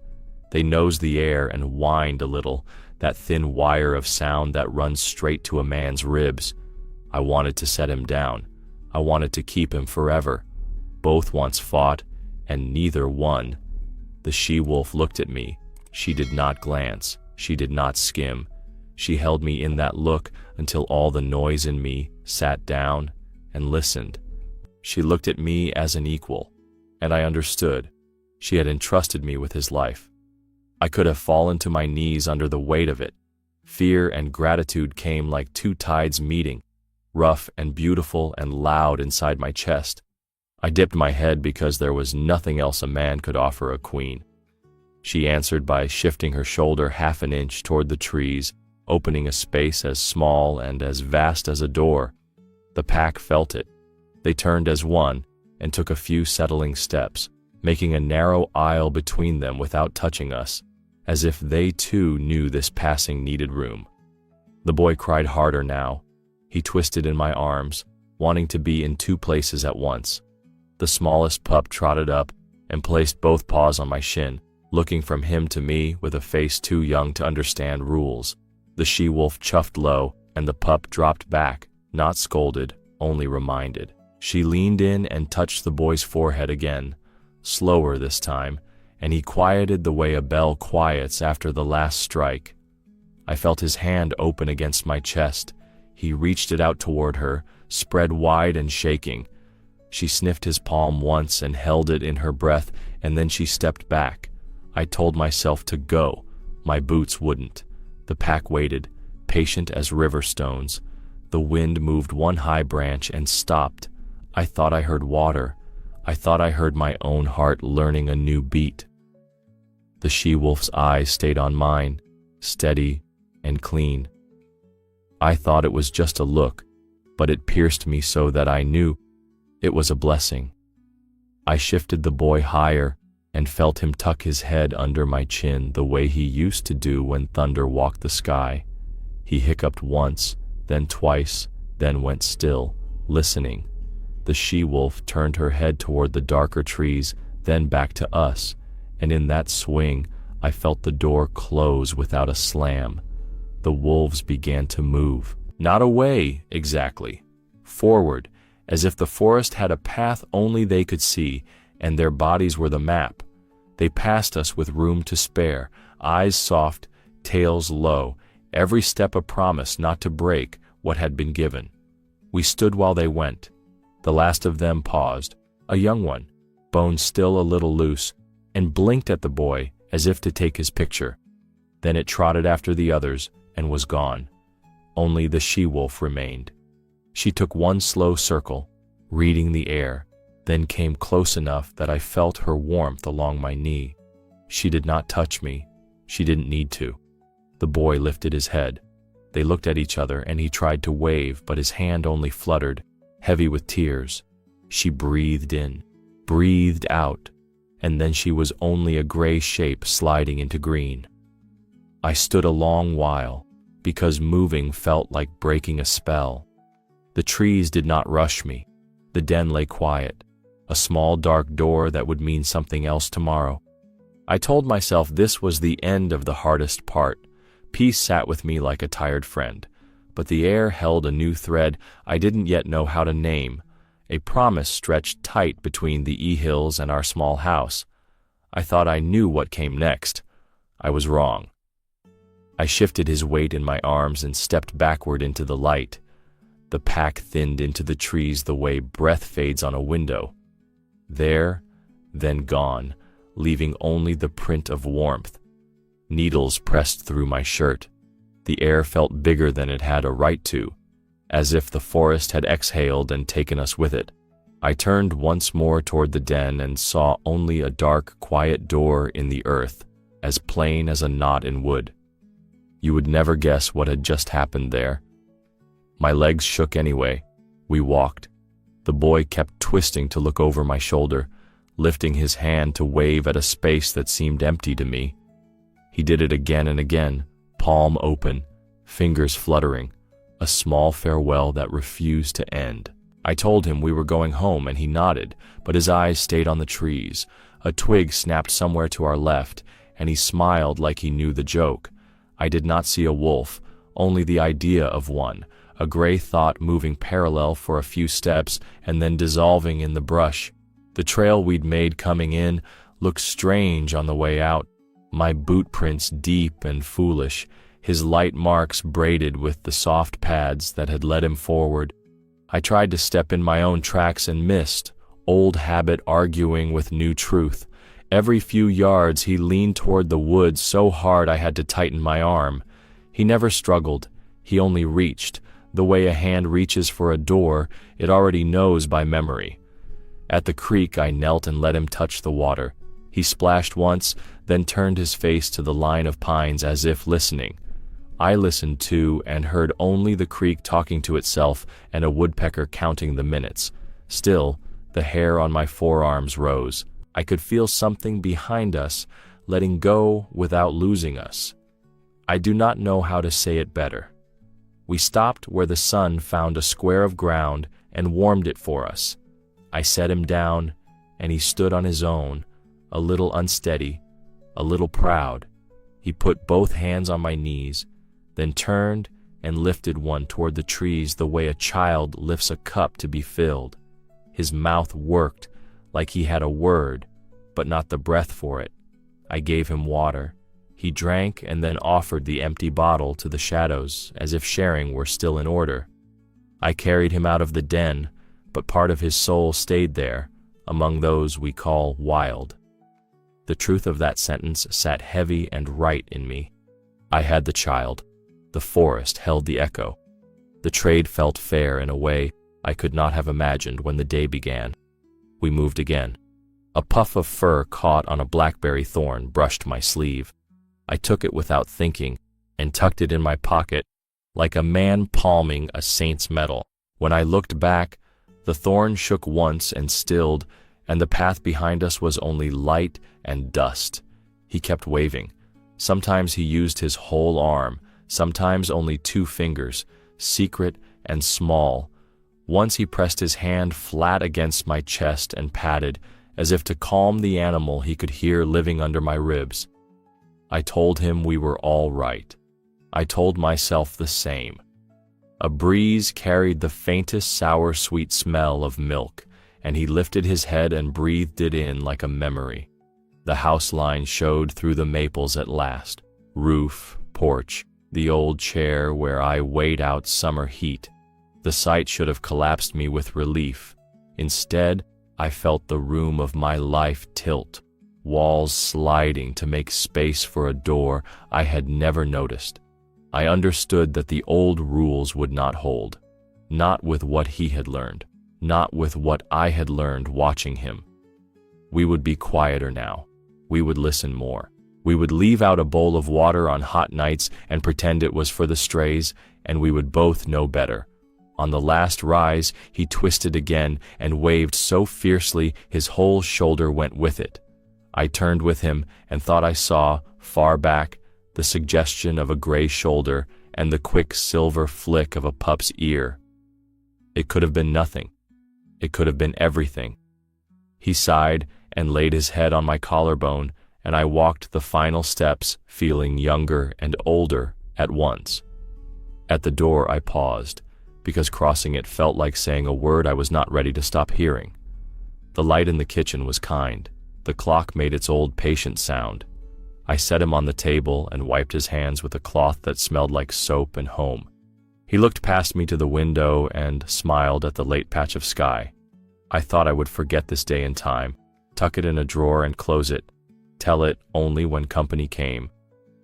They nosed the air and whined a little, that thin wire of sound that runs straight to a man's ribs. I wanted to set him down. I wanted to keep him forever. Both once fought, and neither won. The she-wolf looked at me. She did not glance. She did not skim. She held me in that look until all the noise in me sat down and listened. She looked at me as an equal, and I understood. She had entrusted me with his life. I could have fallen to my knees under the weight of it. Fear and gratitude came like two tides meeting, rough and beautiful and loud inside my chest. I dipped my head because there was nothing else a man could offer a queen. She answered by shifting her shoulder half an inch toward the trees, opening a space as small and as vast as a door. The pack felt it. They turned as one and took a few settling steps, making a narrow aisle between them without touching us, as if they too knew this passing needed room. The boy cried harder now. He twisted in my arms, wanting to be in two places at once. The smallest pup trotted up and placed both paws on my shin, looking from him to me with a face too young to understand rules. The she-wolf chuffed low, and the pup dropped back, not scolded, only reminded. She leaned in and touched the boy's forehead again, slower this time, and he quieted the way a bell quiets after the last strike. I felt his hand open against my chest. He reached it out toward her, spread wide and shaking. She sniffed his palm once and held it in her breath, and then she stepped back. I told myself to go. My boots wouldn't. The pack waited, patient as river stones. The wind moved one high branch and stopped. I thought I heard water. I thought I heard my own heart learning a new beat. The she-wolf's eyes stayed on mine, steady and clean. I thought it was just a look, but it pierced me so that I knew it was a blessing. I shifted the boy higher and felt him tuck his head under my chin the way he used to do when thunder walked the sky. He hiccuped once, then twice, then went still, listening. The she-wolf turned her head toward the darker trees, then back to us, and in that swing I felt the door close without a slam. The wolves began to move, not away exactly, forward, as if the forest had a path only they could see, and their bodies were the map. They passed us with room to spare, eyes soft, tails low, every step a promise not to break what had been given. We stood while they went. The last of them paused, a young one, bones still a little loose, and blinked at the boy as if to take his picture. Then it trotted after the others and was gone. Only the she-wolf remained. She took one slow circle, reading the air, then came close enough that I felt her warmth along my knee. She did not touch me. She didn't need to. The boy lifted his head. They looked at each other, and he tried to wave, but his hand only fluttered, heavy with tears. She breathed in, breathed out, and then she was only a gray shape sliding into green. I stood a long while, because moving felt like breaking a spell. The trees did not rush me. The den lay quiet, a small dark door that would mean something else tomorrow. I told myself this was the end of the hardest part. Peace sat with me like a tired friend, but the air held a new thread I didn't yet know how to name. A promise stretched tight between the E-hills and our small house. I thought I knew what came next. I was wrong. I shifted his weight in my arms and stepped backward into the light. The pack thinned into the trees the way breath fades on a window. There, then gone, leaving only the print of warmth. Needles pressed through my shirt. The air felt bigger than it had a right to, as if the forest had exhaled and taken us with it. I turned once more toward the den and saw only a dark, quiet door in the earth, as plain as a knot in wood. You would never guess what had just happened there. My legs shook anyway. We walked. The boy kept twisting to look over my shoulder, lifting his hand to wave at a space that seemed empty to me. He did it again and again, palm open, fingers fluttering, a small farewell that refused to end. I told him we were going home, and he nodded, but his eyes stayed on the trees. A twig snapped somewhere to our left, and he smiled like he knew the joke. I did not see a wolf, only the idea of one, a gray thought moving parallel for a few steps and then dissolving in the brush. The trail we'd made coming in looked strange on the way out, my boot prints deep and foolish, his light marks braided with the soft pads that had led him forward. I tried to step in my own tracks and missed, old habit arguing with new truth. Every few yards he leaned toward the woods so hard I had to tighten my arm. He never struggled, he only reached, the way a hand reaches for a door it already knows by memory. At the creek I knelt and let him touch the water. He splashed once, then turned his face to the line of pines as if listening. I listened too and heard only the creek talking to itself and a woodpecker counting the minutes. Still, the hair on my forearms rose. I could feel something behind us, letting go without losing us. I do not know how to say it better. We stopped where the sun found a square of ground and warmed it for us. I set him down, and he stood on his own, a little unsteady, a little proud. He put both hands on my knees, then turned and lifted one toward the trees the way a child lifts a cup to be filled. His mouth worked like he had a word, but not the breath for it. I gave him water. He drank and then offered the empty bottle to the shadows, as if sharing were still in order. I carried him out of the den, but part of his soul stayed there, among those we call wild. The truth of that sentence sat heavy and right in me. I had the child. The forest held the echo. The trade felt fair in a way I could not have imagined when the day began. We moved again. A puff of fur caught on a blackberry thorn brushed my sleeve. I took it without thinking and tucked it in my pocket like a man palming a saint's medal. When I looked back, the thorn shook once and stilled, and the path behind us was only light and dust. He kept waving. Sometimes he used his whole arm, sometimes only 2 fingers, secret and small. Once he pressed his hand flat against my chest and patted, as if to calm the animal he could hear living under my ribs. I told him we were all right. I told myself the same. A breeze carried the faintest sour-sweet smell of milk, and he lifted his head and breathed it in like a memory. The house line showed through the maples at last. Roof, porch, the old chair where I wait out summer heat. The sight should have collapsed me with relief. Instead, I felt the room of my life tilt, walls sliding to make space for a door I had never noticed. I understood that the old rules would not hold, not with what he had learned, not with what I had learned watching him. We would be quieter now. We would listen more. We would leave out a bowl of water on hot nights and pretend it was for the strays, and we would both know better. On the last rise, he twisted again and waved so fiercely his whole shoulder went with it. I turned with him and thought I saw, far back, the suggestion of a gray shoulder and the quick silver flick of a pup's ear. It could have been nothing. It could have been everything. He sighed and laid his head on my collarbone, and I walked the final steps, feeling younger and older at once. At the door I paused, because crossing it felt like saying a word I was not ready to stop hearing. The light in the kitchen was kind. The clock made its old patient sound. I set him on the table and wiped his hands with a cloth that smelled like soap and home. He looked past me to the window and smiled at the late patch of sky. I thought I would forget this day in time, tuck it in a drawer and close it, tell it only when company came,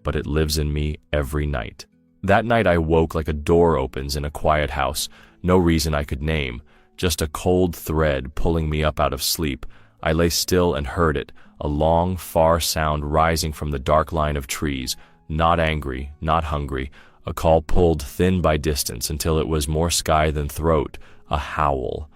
but it lives in me every night. That night I woke like a door opens in a quiet house, no reason I could name, just a cold thread pulling me up out of sleep. I lay still and heard it, a long, far sound rising from the dark line of trees, not angry, not hungry, a call pulled thin by distance until it was more sky than throat, a howl.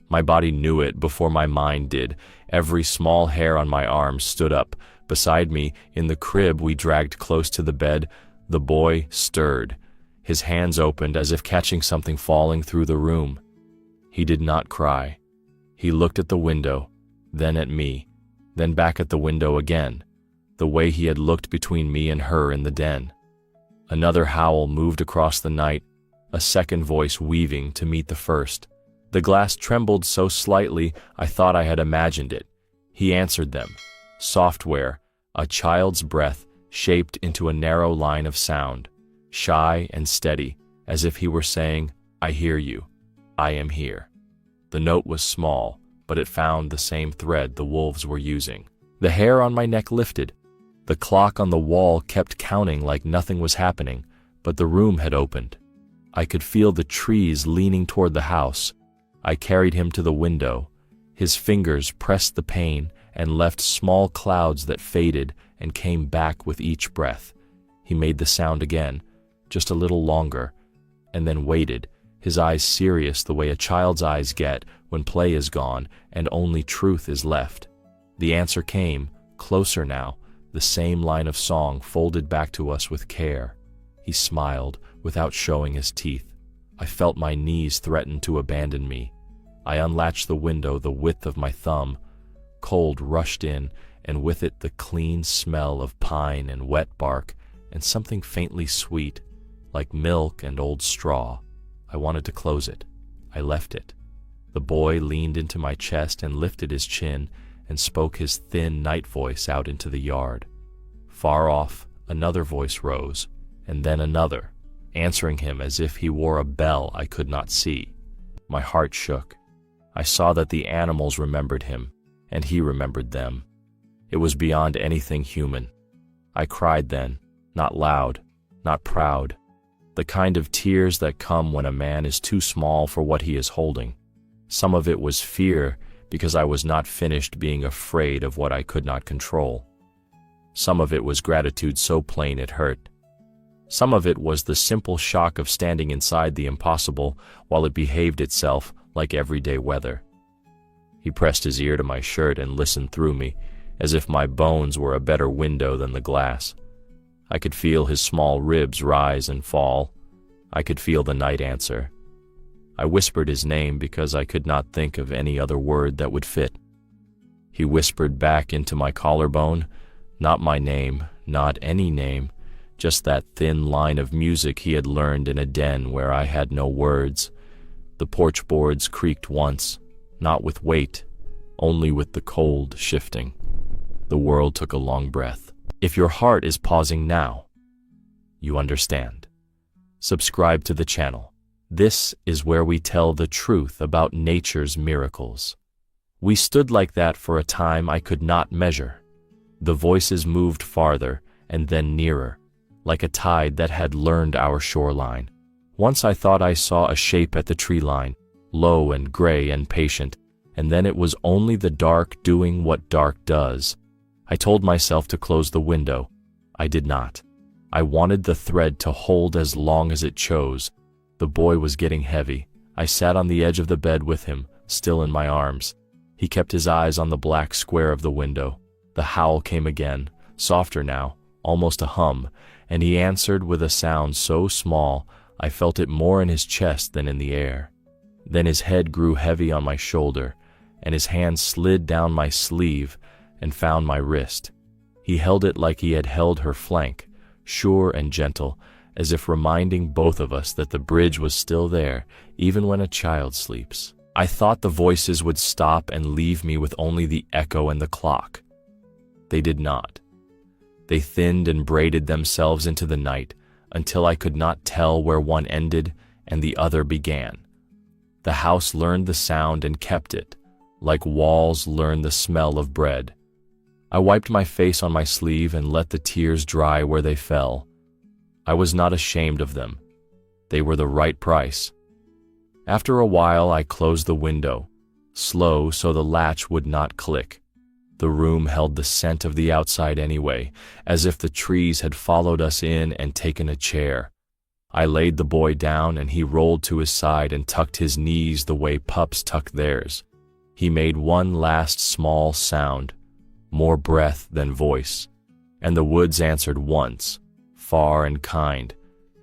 My body knew it before my mind did. Every small hair on my arm stood up. Beside me, in the crib we dragged close to the bed, the boy stirred. His hands opened as if catching something falling through the room. He did not cry. He looked at the window, then at me, then back at the window again, the way he had looked between me and her in the den. Another howl moved across the night, a second voice weaving to meet the first. The glass trembled so slightly I thought I had imagined it. He answered them. Software, a child's breath shaped into a narrow line of sound, shy and steady, as if he were saying, I hear you. I am here. The note was small, but it found the same thread the wolves were using. The hair on my neck lifted. The clock on the wall kept counting like nothing was happening, but the room had opened. I could feel the trees leaning toward the house. I carried him to the window. His fingers pressed the pane and left small clouds that faded and came back with each breath. He made the sound again, just a little longer, and then waited, his eyes serious the way a child's eyes get when play is gone and only truth is left. The answer came, closer now, the same line of song folded back to us with care. He smiled without showing his teeth. I felt my knees threaten to abandon me. I unlatched the window the width of my thumb. Cold rushed in, and with it the clean smell of pine and wet bark, and something faintly sweet, like milk and old straw. I wanted to close it. I left it. The boy leaned into my chest and lifted his chin and spoke his thin night voice out into the yard. Far off, another voice rose, and then another, answering him as if he wore a bell I could not see. My heart shook. I saw that the animals remembered him, and he remembered them. It was beyond anything human. I cried then, not loud, not proud, the kind of tears that come when a man is too small for what he is holding. Some of it was fear because I was not finished being afraid of what I could not control. Some of it was gratitude so plain it hurt. Some of it was the simple shock of standing inside the impossible while it behaved itself like everyday weather. He pressed his ear to my shirt and listened through me, as if my bones were a better window than the glass. I could feel his small ribs rise and fall. I could feel the night answer. I whispered his name because I could not think of any other word that would fit. He whispered back into my collarbone, not my name, not any name, just that thin line of music he had learned in a den where I had no words. The porch boards creaked once, not with weight, only with the cold shifting. The world took a long breath. If your heart is pausing now, you understand. Subscribe to the channel. This is where we tell the truth about nature's miracles. We stood like that for a time I could not measure. The voices moved farther and then nearer, like a tide that had learned our shoreline. Once I thought I saw a shape at the tree line, low and gray and patient, and then it was only the dark doing what dark does. I told myself to close the window. I did not. I wanted the thread to hold as long as it chose. The boy was getting heavy. I sat on the edge of the bed with him, still in my arms. He kept his eyes on the black square of the window. The howl came again, softer now, almost a hum, and he answered with a sound so small I felt it more in his chest than in the air. Then his head grew heavy on my shoulder, and his hand slid down my sleeve and found my wrist. He held it like he had held her flank, sure and gentle, as if reminding both of us that the bridge was still there, even when a child sleeps. I thought the voices would stop and leave me with only the echo and the clock. They did not. They thinned and braided themselves into the night until I could not tell where one ended and the other began. The house learned the sound and kept it, like walls learn the smell of bread. I wiped my face on my sleeve and let the tears dry where they fell. I was not ashamed of them. They were the right price. After a while, I closed the window, slow so the latch would not click. The room held the scent of the outside anyway, as if the trees had followed us in and taken a chair. I laid the boy down and he rolled to his side and tucked his knees the way pups tuck theirs. He made one last small sound, more breath than voice, and the woods answered once, far and kind,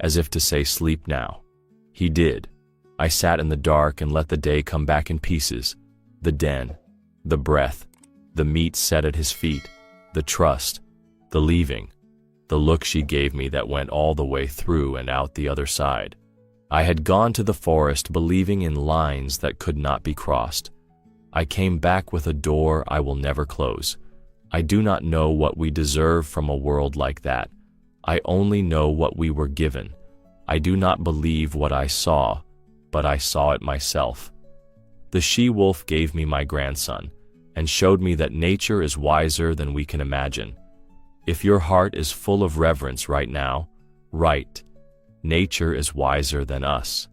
as if to say, "Sleep now." He did. I sat in the dark and let the day come back in pieces. The den, the breath, the meat set at his feet, the trust, the leaving, the look she gave me that went all the way through and out the other side. I had gone to the forest believing in lines that could not be crossed. I came back with a door I will never close. I do not know what we deserve from a world like that. I only know what we were given. I do not believe what I saw, but I saw it myself. The she-wolf gave me my grandson and showed me that nature is wiser than we can imagine. If your heart is full of reverence right now, right, nature is wiser than us.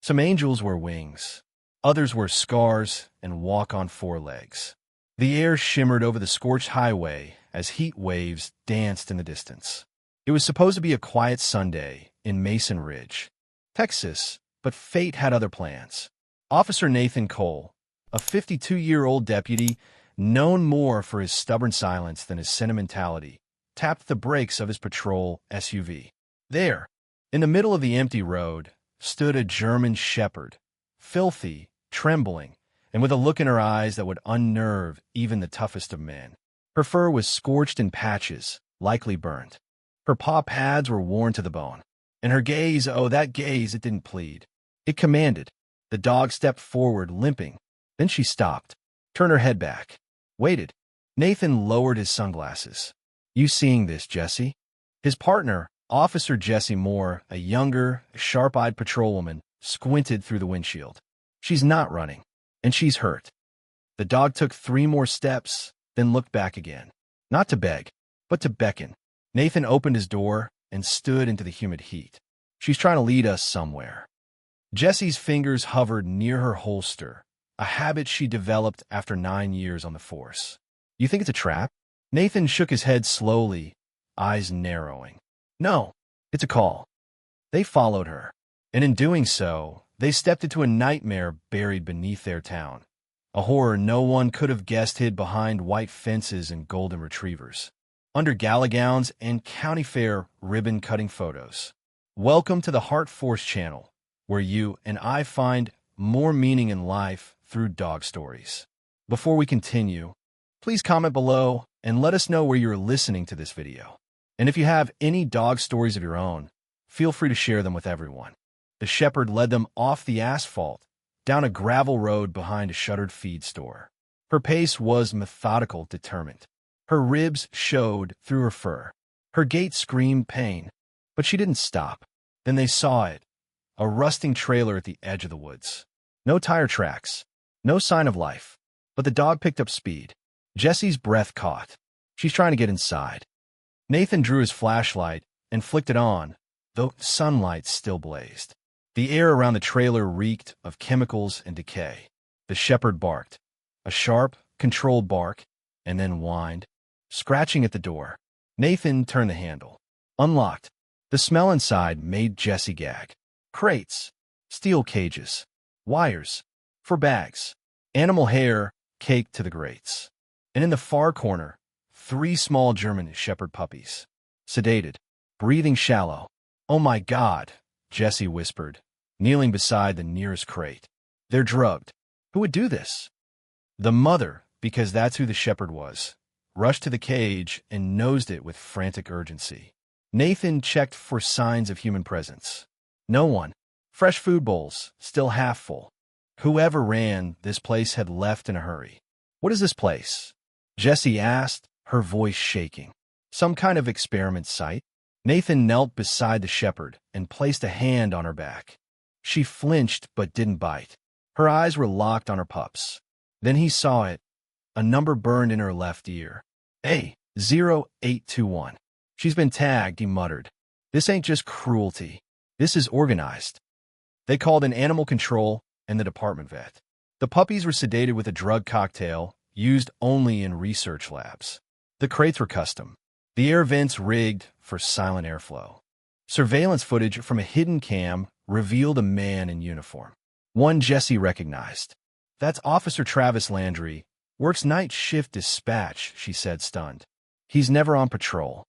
Some angels wear wings, others wear scars and walk on four legs. The air shimmered over the scorched highway as heat waves danced in the distance. It was supposed to be a quiet Sunday in Mason Ridge, Texas, but fate had other plans. Officer Nathan Cole, a 52-year-old deputy known more for his stubborn silence than his sentimentality, tapped the brakes of his patrol SUV. There, in the middle of the empty road, stood a German shepherd, filthy, trembling, and with a look in her eyes that would unnerve even the toughest of men. Her fur was scorched in patches, likely burned. Her paw pads were worn to the bone. And her gaze, oh, that gaze, it didn't plead. It commanded. The dog stepped forward, limping. Then she stopped, turned her head back, waited. Nathan lowered his sunglasses. "You seeing this, Jesse?" His partner, Officer Jesse Moore, a younger, sharp-eyed patrolwoman, squinted through the windshield. "She's not running, and she's hurt." The dog took 3 more steps, then looked back again. Not to beg, but to beckon. Nathan opened his door and stood into the humid heat. "She's trying to lead us somewhere." Jesse's fingers hovered near her holster, a habit she developed after 9 years on the force. "You think it's a trap?" Nathan shook his head slowly, eyes narrowing. "No, it's a call." They followed her, and in doing so, they stepped into a nightmare buried beneath their town. A horror no one could have guessed hid behind white fences and golden retrievers, under gala gowns and county fair ribbon-cutting photos. Welcome to the Heart Force channel, where you and I find more meaning in life through dog stories. Before we continue, please comment below and let us know where you're listening to this video. And if you have any dog stories of your own, feel free to share them with everyone. The shepherd led them off the asphalt, down a gravel road behind a shuttered feed store. Her pace was methodical, determined. Her ribs showed through her fur. Her gait screamed pain, but she didn't stop. Then they saw it, a rusting trailer at the edge of the woods. No tire tracks, no sign of life, but the dog picked up speed. Jessie's breath caught. She's trying to get inside. Nathan drew his flashlight and flicked it on, though sunlight still blazed. The air around the trailer reeked of chemicals and decay. The shepherd barked, a sharp, controlled bark, and then whined, scratching at the door. Nathan turned the handle. Unlocked. The smell inside made Jessie gag. Crates, steel cages, wires, for bags, animal hair caked to the grates. And in the far corner, 3 small German shepherd puppies. Sedated, breathing shallow. "Oh my God," Jessie whispered, kneeling beside the nearest crate. "They're drugged." Who would do this? The mother, because that's who the shepherd was, rushed to the cage and nosed it with frantic urgency. Nathan checked for signs of human presence. No one. Fresh food bowls, still half full. Whoever ran this place had left in a hurry. "What is this place?" Jessie asked, her voice shaking. "Some kind of experiment site?" Nathan knelt beside the shepherd and placed a hand on her back. She flinched but didn't bite. Her eyes were locked on her pups. Then he saw it, a number burned in her left ear. A0821. "She's been tagged," he muttered. "This ain't just cruelty. This is organized." They called in animal control and the department vet. The puppies were sedated with a drug cocktail used only in research labs. The crates were custom. The air vents rigged for silent airflow. Surveillance footage from a hidden cam revealed a man in uniform. One Jessie recognized. "That's Officer Travis Landry. Works night shift dispatch," she said, stunned. "He's never on patrol."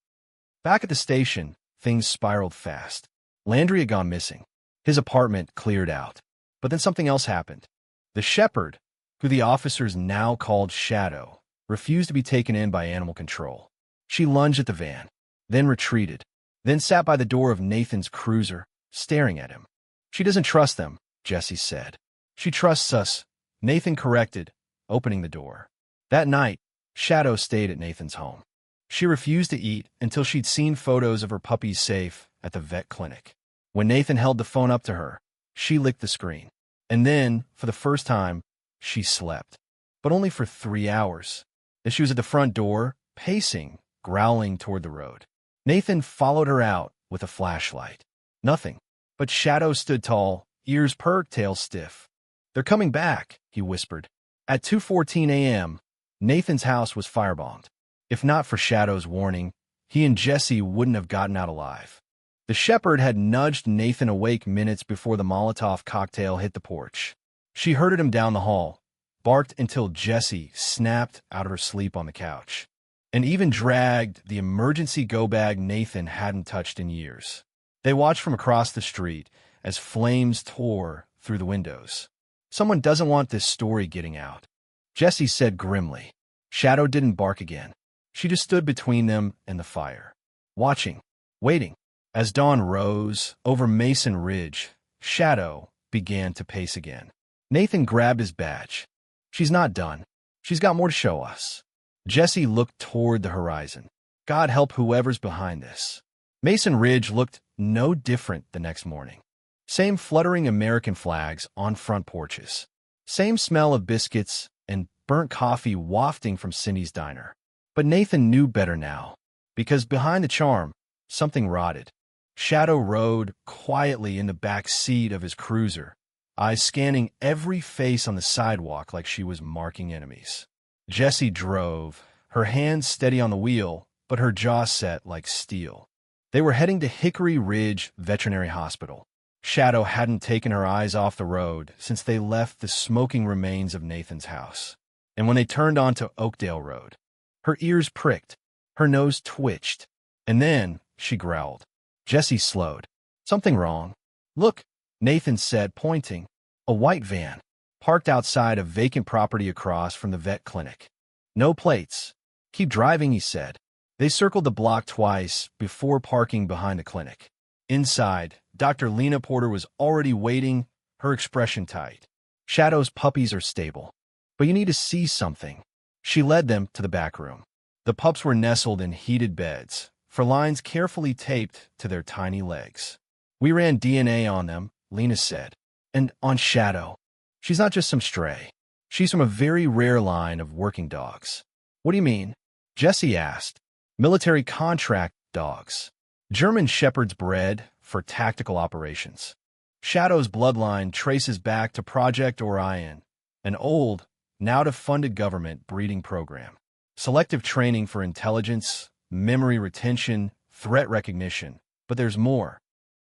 Back at the station, things spiraled fast. Landry had gone missing. His apartment cleared out. But then something else happened. The shepherd, who the officers now called Shadow, refused to be taken in by animal control. She lunged at the van, then retreated, then sat by the door of Nathan's cruiser, staring at him. "She doesn't trust them," Jessie said. "She trusts us," Nathan corrected, opening the door. That night, Shadow stayed at Nathan's home. She refused to eat until she'd seen photos of her puppy's safe at the vet clinic. When Nathan held the phone up to her, she licked the screen. And then, for the first time, she slept. But only for 3 hours. As she was at the front door, pacing, growling toward the road. Nathan followed her out with a flashlight. Nothing. But Shadow stood tall, ears perked, tail stiff. "They're coming back," he whispered. At 2:14 a.m., Nathan's house was firebombed. If not for Shadow's warning, he and Jessie wouldn't have gotten out alive. The shepherd had nudged Nathan awake minutes before the Molotov cocktail hit the porch. She herded him down the hall, barked until Jessie snapped out of her sleep on the couch, and even dragged the emergency go bag Nathan hadn't touched in years. They watched from across the street as flames tore through the windows. "Someone doesn't want this story getting out," Jessie said grimly. Shadow didn't bark again. She just stood between them and the fire, watching, waiting. As dawn rose over Mason Ridge, Shadow began to pace again. Nathan grabbed his badge. "She's not done. She's got more to show us." Jessie looked toward the horizon. God help whoever's behind this. Mason Ridge looked no different the next morning. Same fluttering American flags on front porches. Same smell of biscuits and burnt coffee wafting from Cindy's diner. But Nathan knew better now, because behind the charm, something rotted. Shadow rode quietly in the back seat of his cruiser, eyes scanning every face on the sidewalk like she was marking enemies. Jessie drove, her hands steady on the wheel, but her jaw set like steel. They were heading to Hickory Ridge Veterinary Hospital. Shadow hadn't taken her eyes off the road since they left the smoking remains of Nathan's house. And when they turned onto Oakdale Road, her ears pricked, her nose twitched, and then she growled. Jessie slowed. "Something wrong." "Look," Nathan said, pointing. A white van, parked outside a vacant property across from the vet clinic. "No plates." "Keep driving," he said. They circled the block twice before parking behind the clinic. Inside, Dr. Lena Porter was already waiting, her expression tight. "Shadow's puppies are stable, But you need to see something. She led them to the back room. The pups were nestled in heated beds, for lines carefully taped to their tiny legs. We ran DNA on them, Lena said. And on Shadow. She's not just some stray. She's from a very rare line of working dogs. What do you mean? Jesse asked. Military contract dogs. German shepherds bred for tactical operations. Shadow's bloodline traces back to Project Orion, an old, now-defunded government breeding program. Selective training for intelligence, memory retention, threat recognition. But there's more.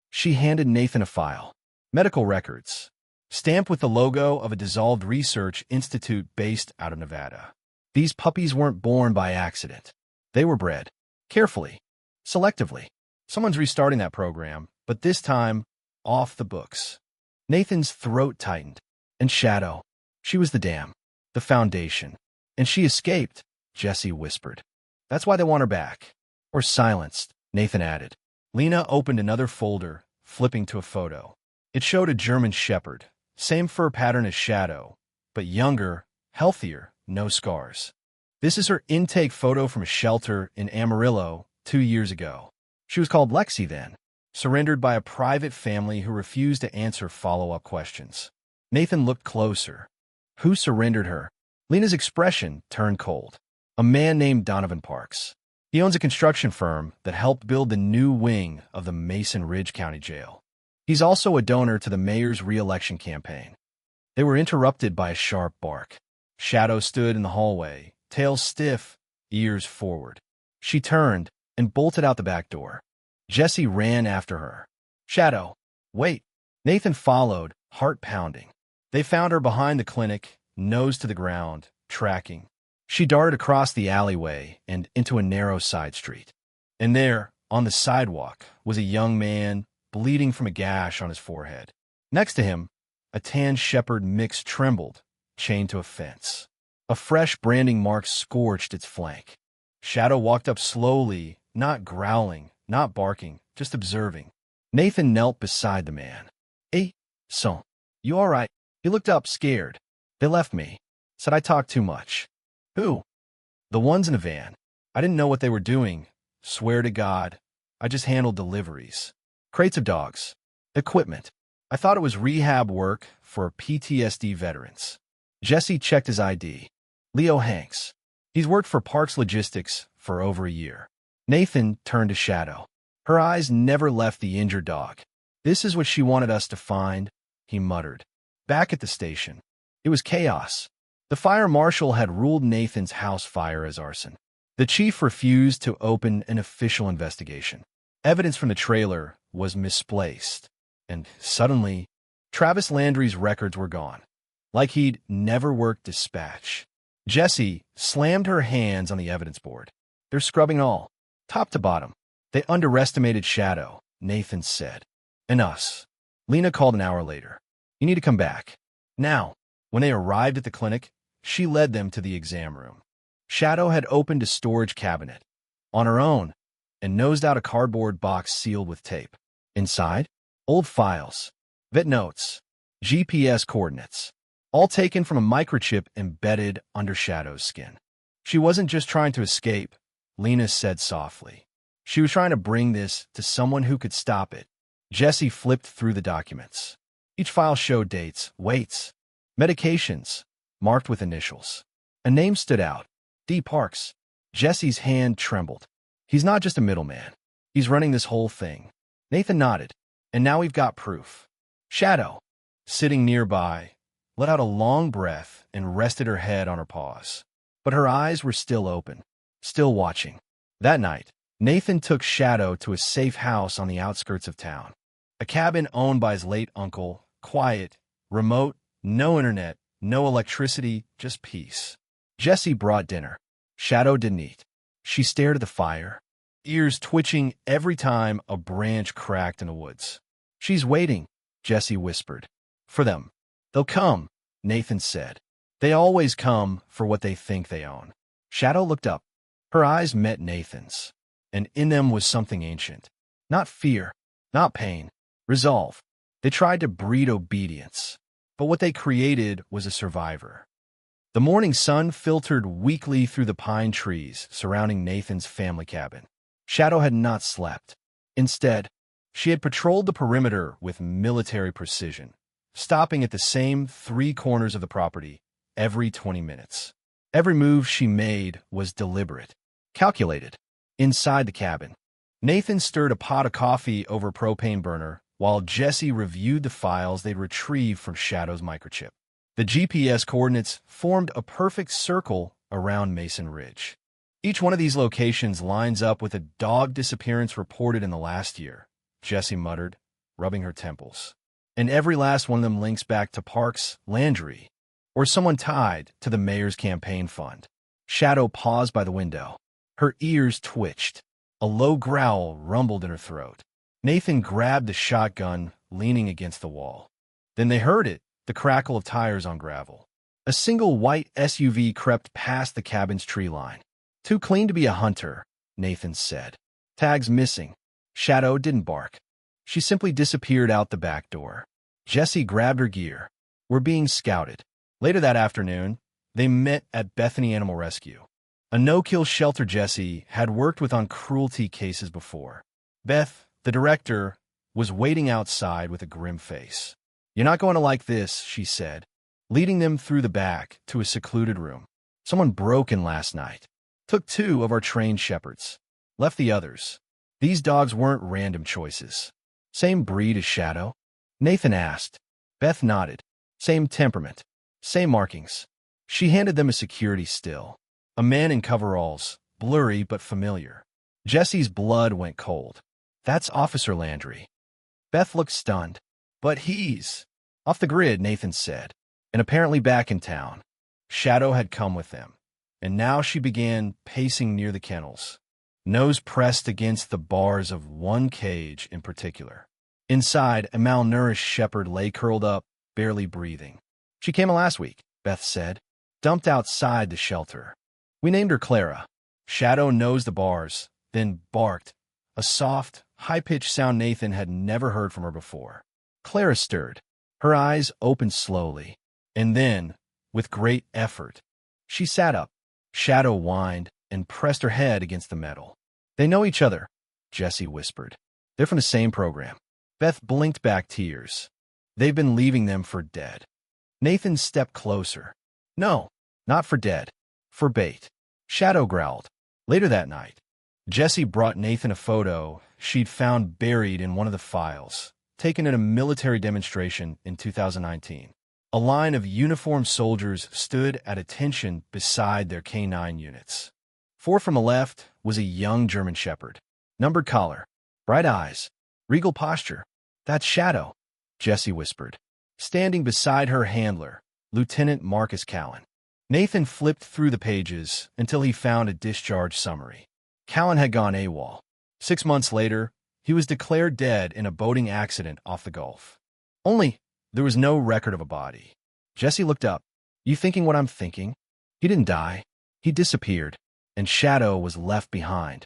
She handed Nathan a file. Medical records. Stamped with the logo of a dissolved research institute based out of Nevada. These puppies weren't born by accident. They were bred. Carefully. Selectively. Someone's restarting that program, but this time, off the books. Nathan's throat tightened. And Shadow. She was the dam. The foundation. And she escaped, Jesse whispered. That's why they want her back. Or silenced, Nathan added. Lena opened another folder, flipping to a photo. It showed a German shepherd. Same fur pattern as Shadow, but younger, healthier, no scars. This is her intake photo from a shelter in Amarillo 2 years ago. She was called Lexi then, surrendered by a private family who refused to answer follow-up questions. Nathan looked closer. Who surrendered her? Lena's expression turned cold. A man named Donovan Parks. He owns a construction firm that helped build the new wing of the Mason Ridge County Jail. He's also a donor to the mayor's re-election campaign. They were interrupted by a sharp bark. Shadow stood in the hallway, tail stiff, ears forward. She turned and bolted out the back door. Jesse ran after her. Shadow, wait. Nathan followed, heart pounding. They found her behind the clinic, nose to the ground, tracking. She darted across the alleyway and into a narrow side street. And there, on the sidewalk, was a young man, bleeding from a gash on his forehead. Next to him, a tan shepherd mix trembled, chained to a fence. A fresh branding mark scorched its flank. Shadow walked up slowly, not growling, not barking, just observing. Nathan knelt beside the man. Hey, son, you all right? He looked up, scared. They left me. Said I talked too much. Who? The ones in the van. I didn't know what they were doing. Swear to God. I just handled deliveries. Crates of dogs. Equipment. I thought it was rehab work for PTSD veterans. Jesse checked his ID. Leo Hanks. He's worked for Parks Logistics for over a year. Nathan turned to Shadow. Her eyes never left the injured dog. This is what she wanted us to find, he muttered. Back at the station. It was chaos. The fire marshal had ruled Nathan's house fire as arson. The chief refused to open an official investigation. Evidence from the trailer was misplaced. And suddenly, Travis Landry's records were gone. Like he'd never worked dispatch. Jessie slammed her hands on the evidence board. They're scrubbing all, top to bottom. They underestimated Shadow, Nathan said. And us. Lena called an hour later. You need to come back. Now, when they arrived at the clinic, she led them to the exam room. Shadow had opened a storage cabinet, on her own, and nosed out a cardboard box sealed with tape. Inside, old files, vet notes, GPS coordinates, all taken from a microchip embedded under Shadow's skin. She wasn't just trying to escape, Lena said softly. She was trying to bring this to someone who could stop it. Jesse flipped through the documents. Each file showed dates, weights, medications, marked with initials. A name stood out. D. Parks. Jesse's hand trembled. He's not just a middleman. He's running this whole thing. Nathan nodded. And now we've got proof. Shadow, sitting nearby, let out a long breath and rested her head on her paws. But her eyes were still open, still watching. That night, Nathan took Shadow to a safe house on the outskirts of town. A cabin owned by his late uncle, quiet, remote, no internet, no electricity, just peace. Jesse brought dinner. Shadow didn't eat. She stared at the fire, ears twitching every time a branch cracked in the woods. She's waiting, Jesse whispered. For them. They'll come, Nathan said. They always come for what they think they own. Shadow looked up. Her eyes met Nathan's, and in them was something ancient. Not fear, not pain, resolve. They tried to breed obedience, but what they created was a survivor. The morning sun filtered weakly through the pine trees surrounding Nathan's family cabin. Shadow had not slept. Instead, she had patrolled the perimeter with military precision, stopping at the same 3 corners of the property every 20 minutes. Every move she made was deliberate, calculated. Inside the cabin, Nathan stirred a pot of coffee over a propane burner while Jesse reviewed the files they'd retrieved from Shadow's microchip. The GPS coordinates formed a perfect circle around Mason Ridge. Each one of these locations lines up with a dog disappearance reported in the last year, Jessie muttered, rubbing her temples. And every last one of them links back to Parks Landry, or someone tied to the mayor's campaign fund. Shadow paused by the window. Her ears twitched. A low growl rumbled in her throat. Nathan grabbed the shotgun, leaning against the wall. Then they heard it, the crackle of tires on gravel. A single white SUV crept past the cabin's tree line. Too clean to be a hunter, Nathan said. Tags missing. Shadow didn't bark. She simply disappeared out the back door. Jessie grabbed her gear. We're being scouted. Later that afternoon, they met at Bethany Animal Rescue, a no-kill shelter Jessie had worked with on cruelty cases before. Beth, the director, was waiting outside with a grim face. You're not going to like this, she said, leading them through the back to a secluded room. Someone broke in last night. Took 2 of our trained shepherds. Left the others. These dogs weren't random choices. Same breed as Shadow? Nathan asked. Beth nodded. Same temperament. Same markings. She handed them a security still. A man in coveralls, blurry but familiar. Jessie's blood went cold. That's Officer Landry. Beth looked stunned. But he's off the grid, Nathan said, and apparently back in town. Shadow had come with them, and now she began pacing near the kennels, nose pressed against the bars of one cage in particular. Inside, a malnourished shepherd lay curled up, barely breathing. She came last week, Beth said, dumped outside the shelter. We named her Clara. Shadow nosed the bars, then barked, a soft, high-pitched sound Nathan had never heard from her before. Clara stirred. Her eyes opened slowly, and then, with great effort, she sat up. Shadow whined and pressed her head against the metal. They know each other, Jessie whispered. They're from the same program. Beth blinked back tears. They've been leaving them for dead. Nathan stepped closer. No, not for dead. For bait. Shadow growled. Later that night, Jessie brought Nathan a photo she'd found buried in one of the files, taken at a military demonstration in 2019. A line of uniformed soldiers stood at attention beside their K9 units. 4 from the left was a young German shepherd. Numbered collar, bright eyes, regal posture. That's Shadow, Jessie whispered, standing beside her handler, Lieutenant Marcus Callan. Nathan flipped through the pages until he found a discharge summary. Callan had gone AWOL. 6 months later, he was declared dead in a boating accident off the Gulf. Only, there was no record of a body. Jessie looked up. You thinking what I'm thinking? He didn't die. He disappeared, and Shadow was left behind.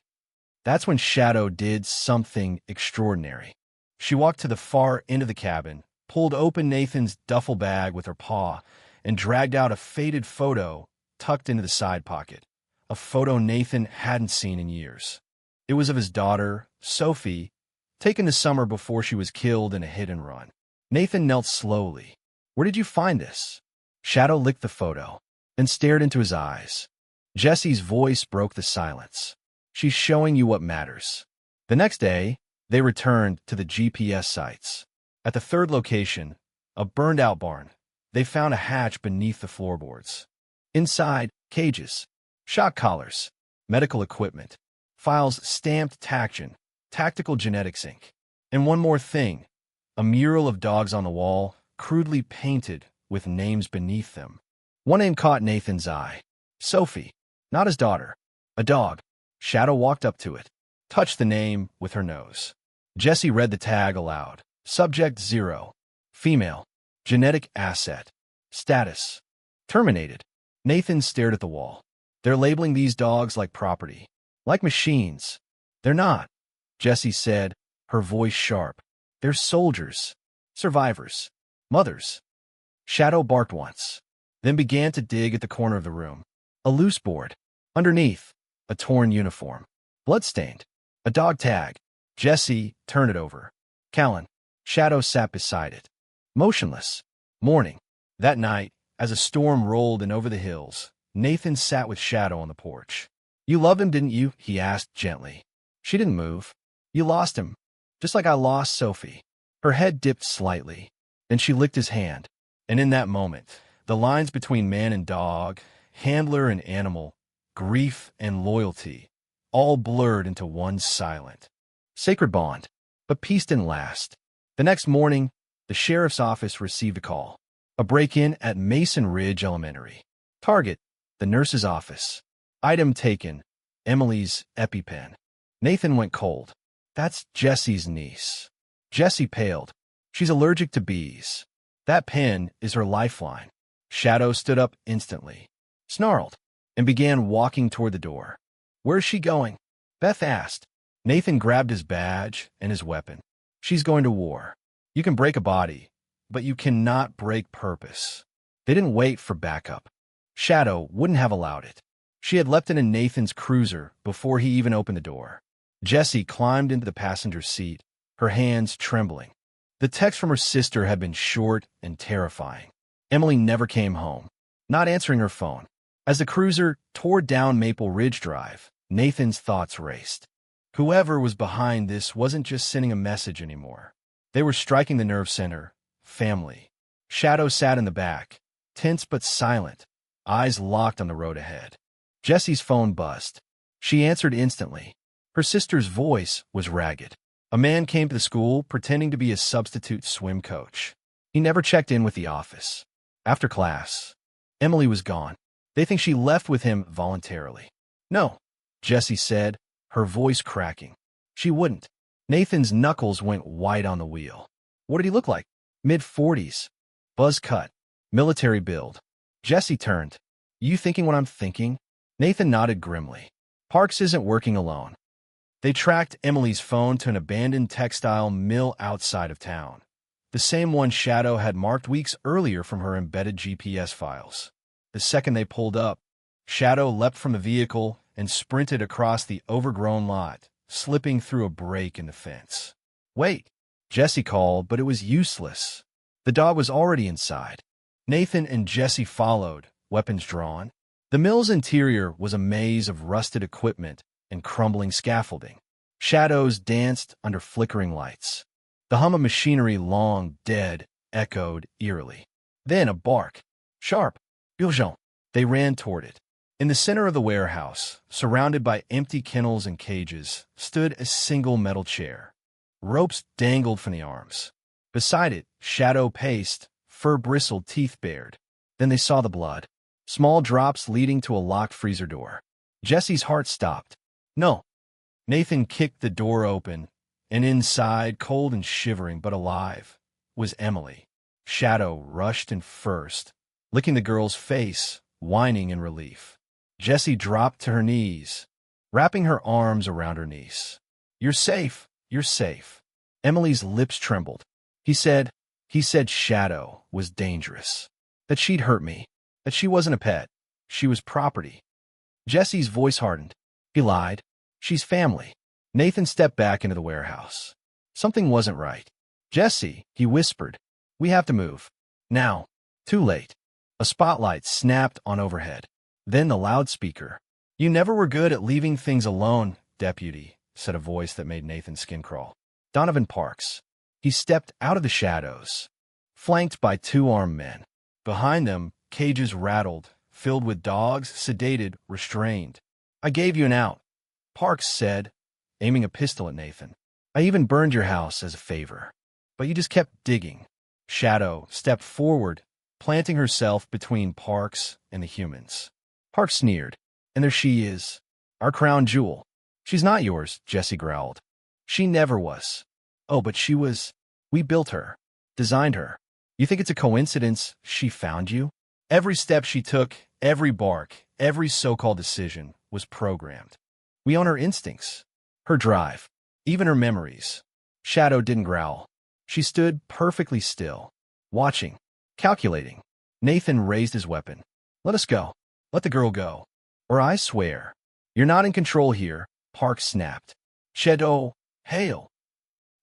That's when Shadow did something extraordinary. She walked to the far end of the cabin, pulled open Nathan's duffel bag with her paw, and dragged out a faded photo tucked into the side pocket, a photo Nathan hadn't seen in years. It was of his daughter, Sophie, taken the summer before she was killed in a hit-and-run. Nathan knelt slowly. Where did you find this? Shadow licked the photo, then stared into his eyes. Jessie's voice broke the silence. She's showing you what matters. The next day, they returned to the GPS sites. At the 3rd location, a burned-out barn, they found a hatch beneath the floorboards. Inside, cages, shock collars, medical equipment, files stamped Taction, Tactical Genetics Inc. And one more thing, a mural of dogs on the wall, crudely painted with names beneath them. One name caught Nathan's eye. Sophie, not his daughter. A dog. Shadow walked up to it, touched the name with her nose. Jessie read the tag aloud. Subject 0. Female. Genetic asset. Status. Terminated. Nathan stared at the wall. They're labeling these dogs like property. Like machines. They're not, Jessie said, her voice sharp. They're soldiers. Survivors. Mothers. Shadow barked once. then began to dig at the corner of the room. A loose board. Underneath, a torn uniform. Bloodstained. A dog tag. Jesse turned it over. Callan. Shadow sat beside it. Motionless. Morning. That night, as a storm rolled in over the hills, Nathan sat with Shadow on the porch. "You loved him, didn't you?" he asked gently. She didn't move. "You lost him, just like I lost Sophie." Her head dipped slightly. Then she licked his hand. And in that moment, the lines between man and dog, handler and animal, grief and loyalty, all blurred into one silent, sacred bond. But peace didn't last. The next morning, the sheriff's office received a call. A break-in at Mason Ridge Elementary. Target, the nurse's office. Item taken, Emily's EpiPen. Nathan went cold. "That's Jesse's niece." Jessie paled. "She's allergic to bees. That pen is her lifeline." Shadow stood up instantly, snarled, and began walking toward the door. "Where's she going?" Beth asked. Nathan grabbed his badge and his weapon. "She's going to war. You can break a body, but you cannot break purpose." They didn't wait for backup. Shadow wouldn't have allowed it. She had leapt into Nathan's cruiser before he even opened the door. Jessie climbed into the passenger seat, her hands trembling. The text from her sister had been short and terrifying. Emily never came home, not answering her phone. As the cruiser tore down Maple Ridge Drive, Nathan's thoughts raced. Whoever was behind this wasn't just sending a message anymore. They were striking the nerve center. Family. Shadow sat in the back, tense but silent, eyes locked on the road ahead. Jessie's phone buzzed. She answered instantly. Her sister's voice was ragged. A man came to the school pretending to be a substitute swim coach. He never checked in with the office. After class, Emily was gone. "They think she left with him voluntarily." "No," Jessie said, her voice cracking. "She wouldn't." Nathan's knuckles went white on the wheel. What did he look like? Mid-40s. Buzz cut. Military build. Jessie turned. "You thinking what I'm thinking?" Nathan nodded grimly. "Parks isn't working alone." They tracked Emily's phone to an abandoned textile mill outside of town, the same one Shadow had marked weeks earlier from her embedded GPS files. The second they pulled up, Shadow leapt from the vehicle and sprinted across the overgrown lot, slipping through a break in the fence. "Wait," Jessie called, but it was useless. The dog was already inside. Nathan and Jessie followed, weapons drawn. The mill's interior was a maze of rusted equipment and crumbling scaffolding. Shadows danced under flickering lights. The hum of machinery, long dead, echoed eerily. Then a bark. Sharp. Urgent. They ran toward it. In the center of the warehouse, surrounded by empty kennels and cages, stood a single metal chair. Ropes dangled from the arms. Beside it, Shadow paced, fur bristled, teeth bared. Then they saw the blood. Small drops leading to a locked freezer door. Jessie's heart stopped. "No." Nathan kicked the door open, and inside, cold and shivering but alive, was Emily. Shadow rushed in first, licking the girl's face, whining in relief. Jessie dropped to her knees, wrapping her arms around her niece. "You're safe. You're safe." Emily's lips trembled. He said Shadow was dangerous, that she'd hurt me, that she wasn't a pet, she was property. Jessie's voice hardened. He lied. She's family. Nathan stepped back into the warehouse. Something wasn't right. "Jessie," he whispered, "we have to move. Now." Too late. A spotlight snapped on overhead. Then the loudspeaker. "You never were good at leaving things alone, deputy," said a voice that made Nathan's skin crawl. Donovan Parks. He stepped out of the shadows, flanked by two armed men. Behind them, cages rattled, filled with dogs, sedated, restrained. "I gave you an out," Parks said, aiming a pistol at Nathan. "I even burned your house as a favor. But you just kept digging." Shadow stepped forward, planting herself between Parks and the humans. Parks sneered. "And there she is, our crown jewel." "She's not yours," Jessie growled. "She never was." "Oh, but she was. We built her, designed her. You think it's a coincidence she found you?" Every step she took, every bark, every so-called decision was programmed. We own her instincts, her drive, even her memories. Shadow didn't growl. She stood perfectly still, watching, calculating. Nathan raised his weapon. Let us go. Let the girl go. Or I swear. You're not in control here, Parks snapped. Shadow, hail.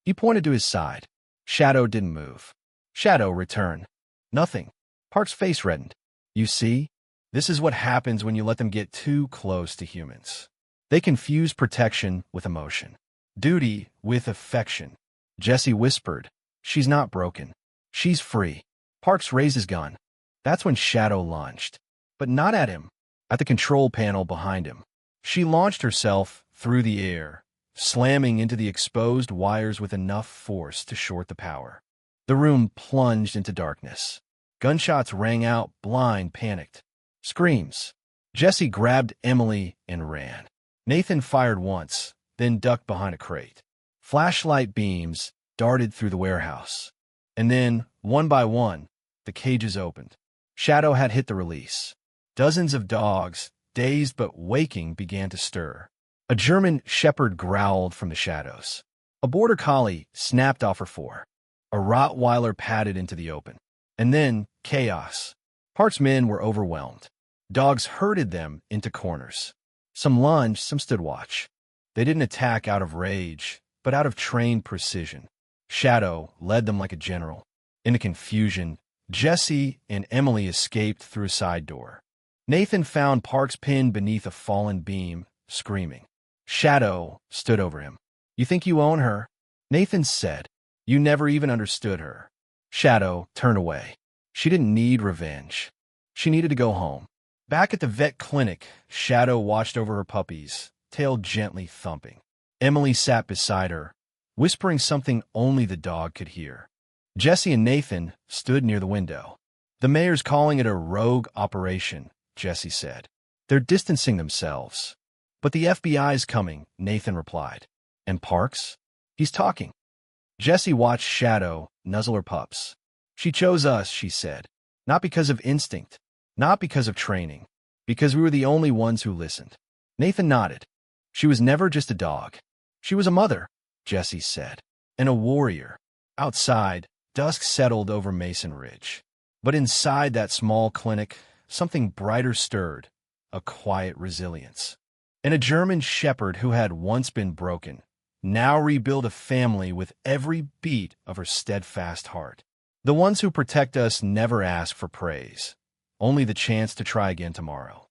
He pointed to his side. Shadow didn't move. Shadow returned. Nothing. Parks' face reddened. You see? This is what happens when you let them get too close to humans. They confuse protection with emotion. Duty with affection. Jesse whispered. She's not broken. She's free. Parks raised his gun. That's when Shadow lunged. But not at him. At the control panel behind him. She launched herself through the air, slamming into the exposed wires with enough force to short the power. The room plunged into darkness. Gunshots rang out, blind, panicked. Screams. Jesse grabbed Emily and ran. Nathan fired once, then ducked behind a crate. Flashlight beams darted through the warehouse. And then, one by one, the cages opened. Shadow had hit the release. Dozens of dogs, dazed but waking, began to stir. A German shepherd growled from the shadows. A border collie snapped off her fore. A Rottweiler padded into the open. And then, chaos. Parks' men were overwhelmed. Dogs herded them into corners. Some lunged, some stood watch. They didn't attack out of rage, but out of trained precision. Shadow led them like a general. In the confusion, Jesse and Emily escaped through a side door. Nathan found Parks pinned beneath a fallen beam, screaming. Shadow stood over him. You think you own her? Nathan said. You never even understood her. Shadow turned away. She didn't need revenge. She needed to go home. Back at the vet clinic, Shadow watched over her puppies, tail gently thumping. Emily sat beside her, whispering something only the dog could hear. Jesse and Nathan stood near the window. The mayor's calling it a rogue operation, Jesse said. They're distancing themselves. But the FBI's coming, Nathan replied. And Parks? He's talking. Jesse watched Shadow nuzzle her pups. She chose us, she said. Not because of instinct. Not because of training. Because we were the only ones who listened. Nathan nodded. She was never just a dog. She was a mother, Jesse said. And a warrior. Outside, dusk settled over Mason Ridge. But inside that small clinic, something brighter stirred, a quiet resilience. And a German shepherd who had once been broken, now rebuilt a family with every beat of her steadfast heart. The ones who protect us never ask for praise, only the chance to try again tomorrow.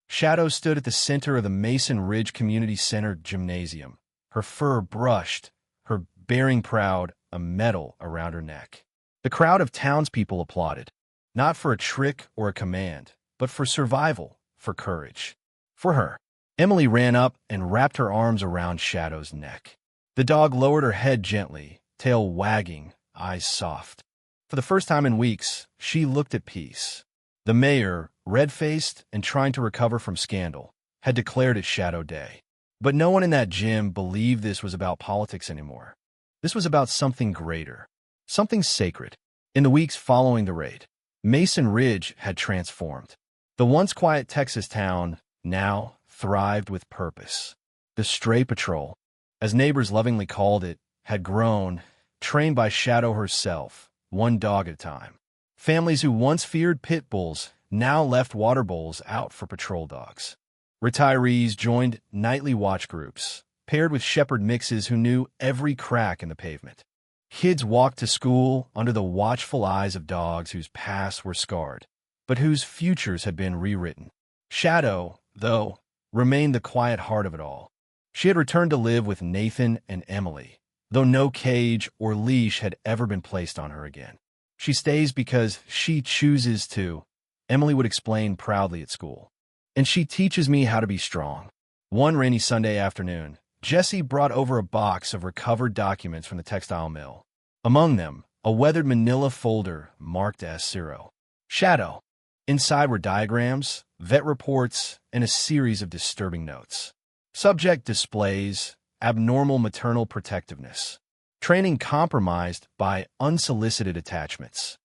Shadow stood at the center of the Mason Ridge Community Center gymnasium, her fur brushed, her bearing proud, a medal around her neck. The crowd of townspeople applauded, not for a trick or a command, but for survival, for courage. For her. Emily ran up and wrapped her arms around Shadow's neck. The dog lowered her head gently, tail wagging, eyes soft. For the first time in weeks, she looked at peace. The mayor, red-faced and trying to recover from scandal, had declared it Shadow Day. But no one in that gym believed this was about politics anymore. This was about something greater, something sacred. In the weeks following the raid, Mason Ridge had transformed. The once quiet Texas town now thrived with purpose. The Stray Patrol, as neighbors lovingly called it, had grown, trained by Shadow herself, one dog at a time. Families who once feared pit bulls now left water bowls out for patrol dogs. Retirees joined nightly watch groups, paired with shepherd mixes who knew every crack in the pavement. Kids walked to school under the watchful eyes of dogs whose pasts were scarred, but whose futures had been rewritten. Shadow, though, remained the quiet heart of it all. She had returned to live with Nathan and Emily, though no cage or leash had ever been placed on her again. She stays because she chooses to, Emily would explain proudly at school. And she teaches me how to be strong. One rainy Sunday afternoon, Jesse brought over a box of recovered documents from the textile mill. Among them, a weathered manila folder marked as 0. Shadow. Inside were diagrams, vet reports, and a series of disturbing notes. Subject displays abnormal maternal protectiveness. Training compromised by unsolicited attachments.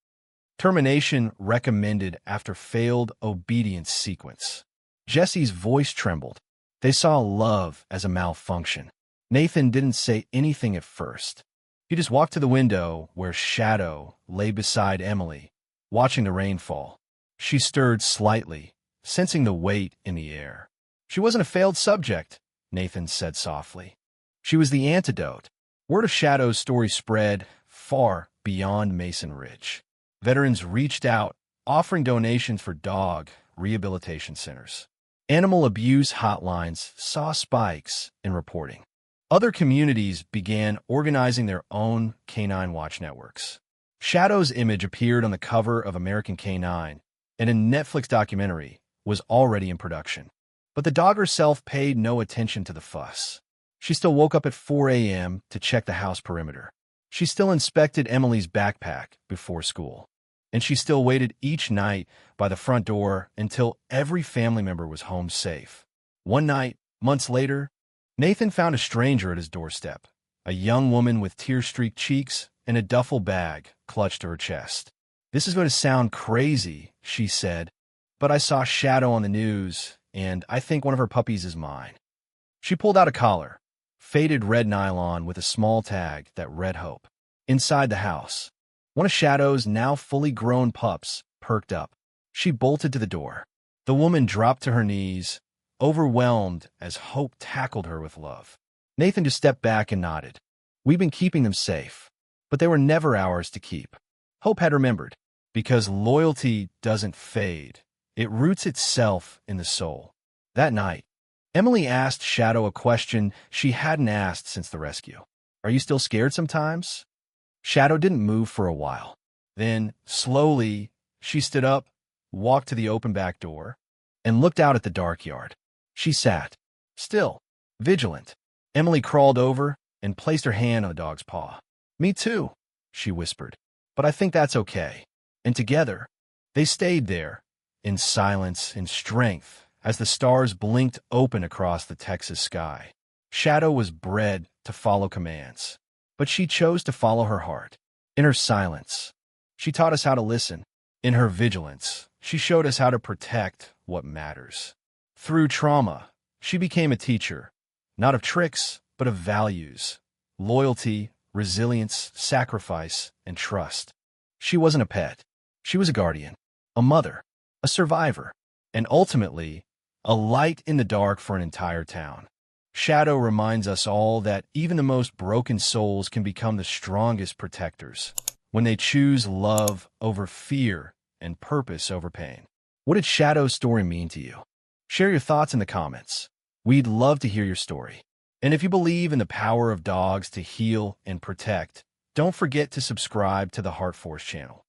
Termination recommended after failed obedience sequence. Jesse's voice trembled. They saw love as a malfunction. Nathan didn't say anything at first. He just walked to the window where Shadow lay beside Emily, watching the rain fall. She stirred slightly, sensing the weight in the air. She wasn't a failed subject, Nathan said softly. She was the antidote. Word of Shadow's story spread far beyond Mason Ridge. Veterans reached out, offering donations for dog rehabilitation centers. Animal abuse hotlines saw spikes in reporting. Other communities began organizing their own canine watch networks. Shadow's image appeared on the cover of American Canine, and a Netflix documentary was already in production. But the dog herself paid no attention to the fuss. She still woke up at 4 a.m. to check the house perimeter. She still inspected Emily's backpack before school. And she still waited each night by the front door until every family member was home safe. One night, months later, Nathan found a stranger at his doorstep, a young woman with tear-streaked cheeks and a duffel bag clutched to her chest. "This is going to sound crazy," she said, "but I saw Shadow on the news, and I think one of her puppies is mine." She pulled out a collar, faded red nylon with a small tag that read Hope. Inside the house, one of Shadow's now fully grown pups perked up. She bolted to the door. The woman dropped to her knees, overwhelmed as Hope tackled her with love. Nathan just stepped back and nodded. "We've been keeping them safe, but they were never ours to keep." Hope had remembered, because loyalty doesn't fade. It roots itself in the soul. That night, Emily asked Shadow a question she hadn't asked since the rescue. "Are you still scared sometimes?" Shadow didn't move for a while. Then, slowly, she stood up, walked to the open back door, and looked out at the dark yard. She sat, still, vigilant. Emily crawled over and placed her hand on the dog's paw. "Me too," she whispered, "but I think that's okay." And together, they stayed there, in silence and strength, as the stars blinked open across the Texas sky. Shadow was bred to follow commands, but she chose to follow her heart. In her silence, she taught us how to listen. In her vigilance, she showed us how to protect what matters. Through trauma, she became a teacher, not of tricks, but of values, loyalty, resilience, sacrifice, and trust. She wasn't a pet. She was a guardian, a mother, a survivor, and ultimately, a light in the dark for an entire town. Shadow reminds us all that even the most broken souls can become the strongest protectors when they choose love over fear and purpose over pain. What did Shadow's story mean to you? Share your thoughts in the comments. We'd love to hear your story. And if you believe in the power of dogs to heal and protect, don't forget to subscribe to the Heart Force channel.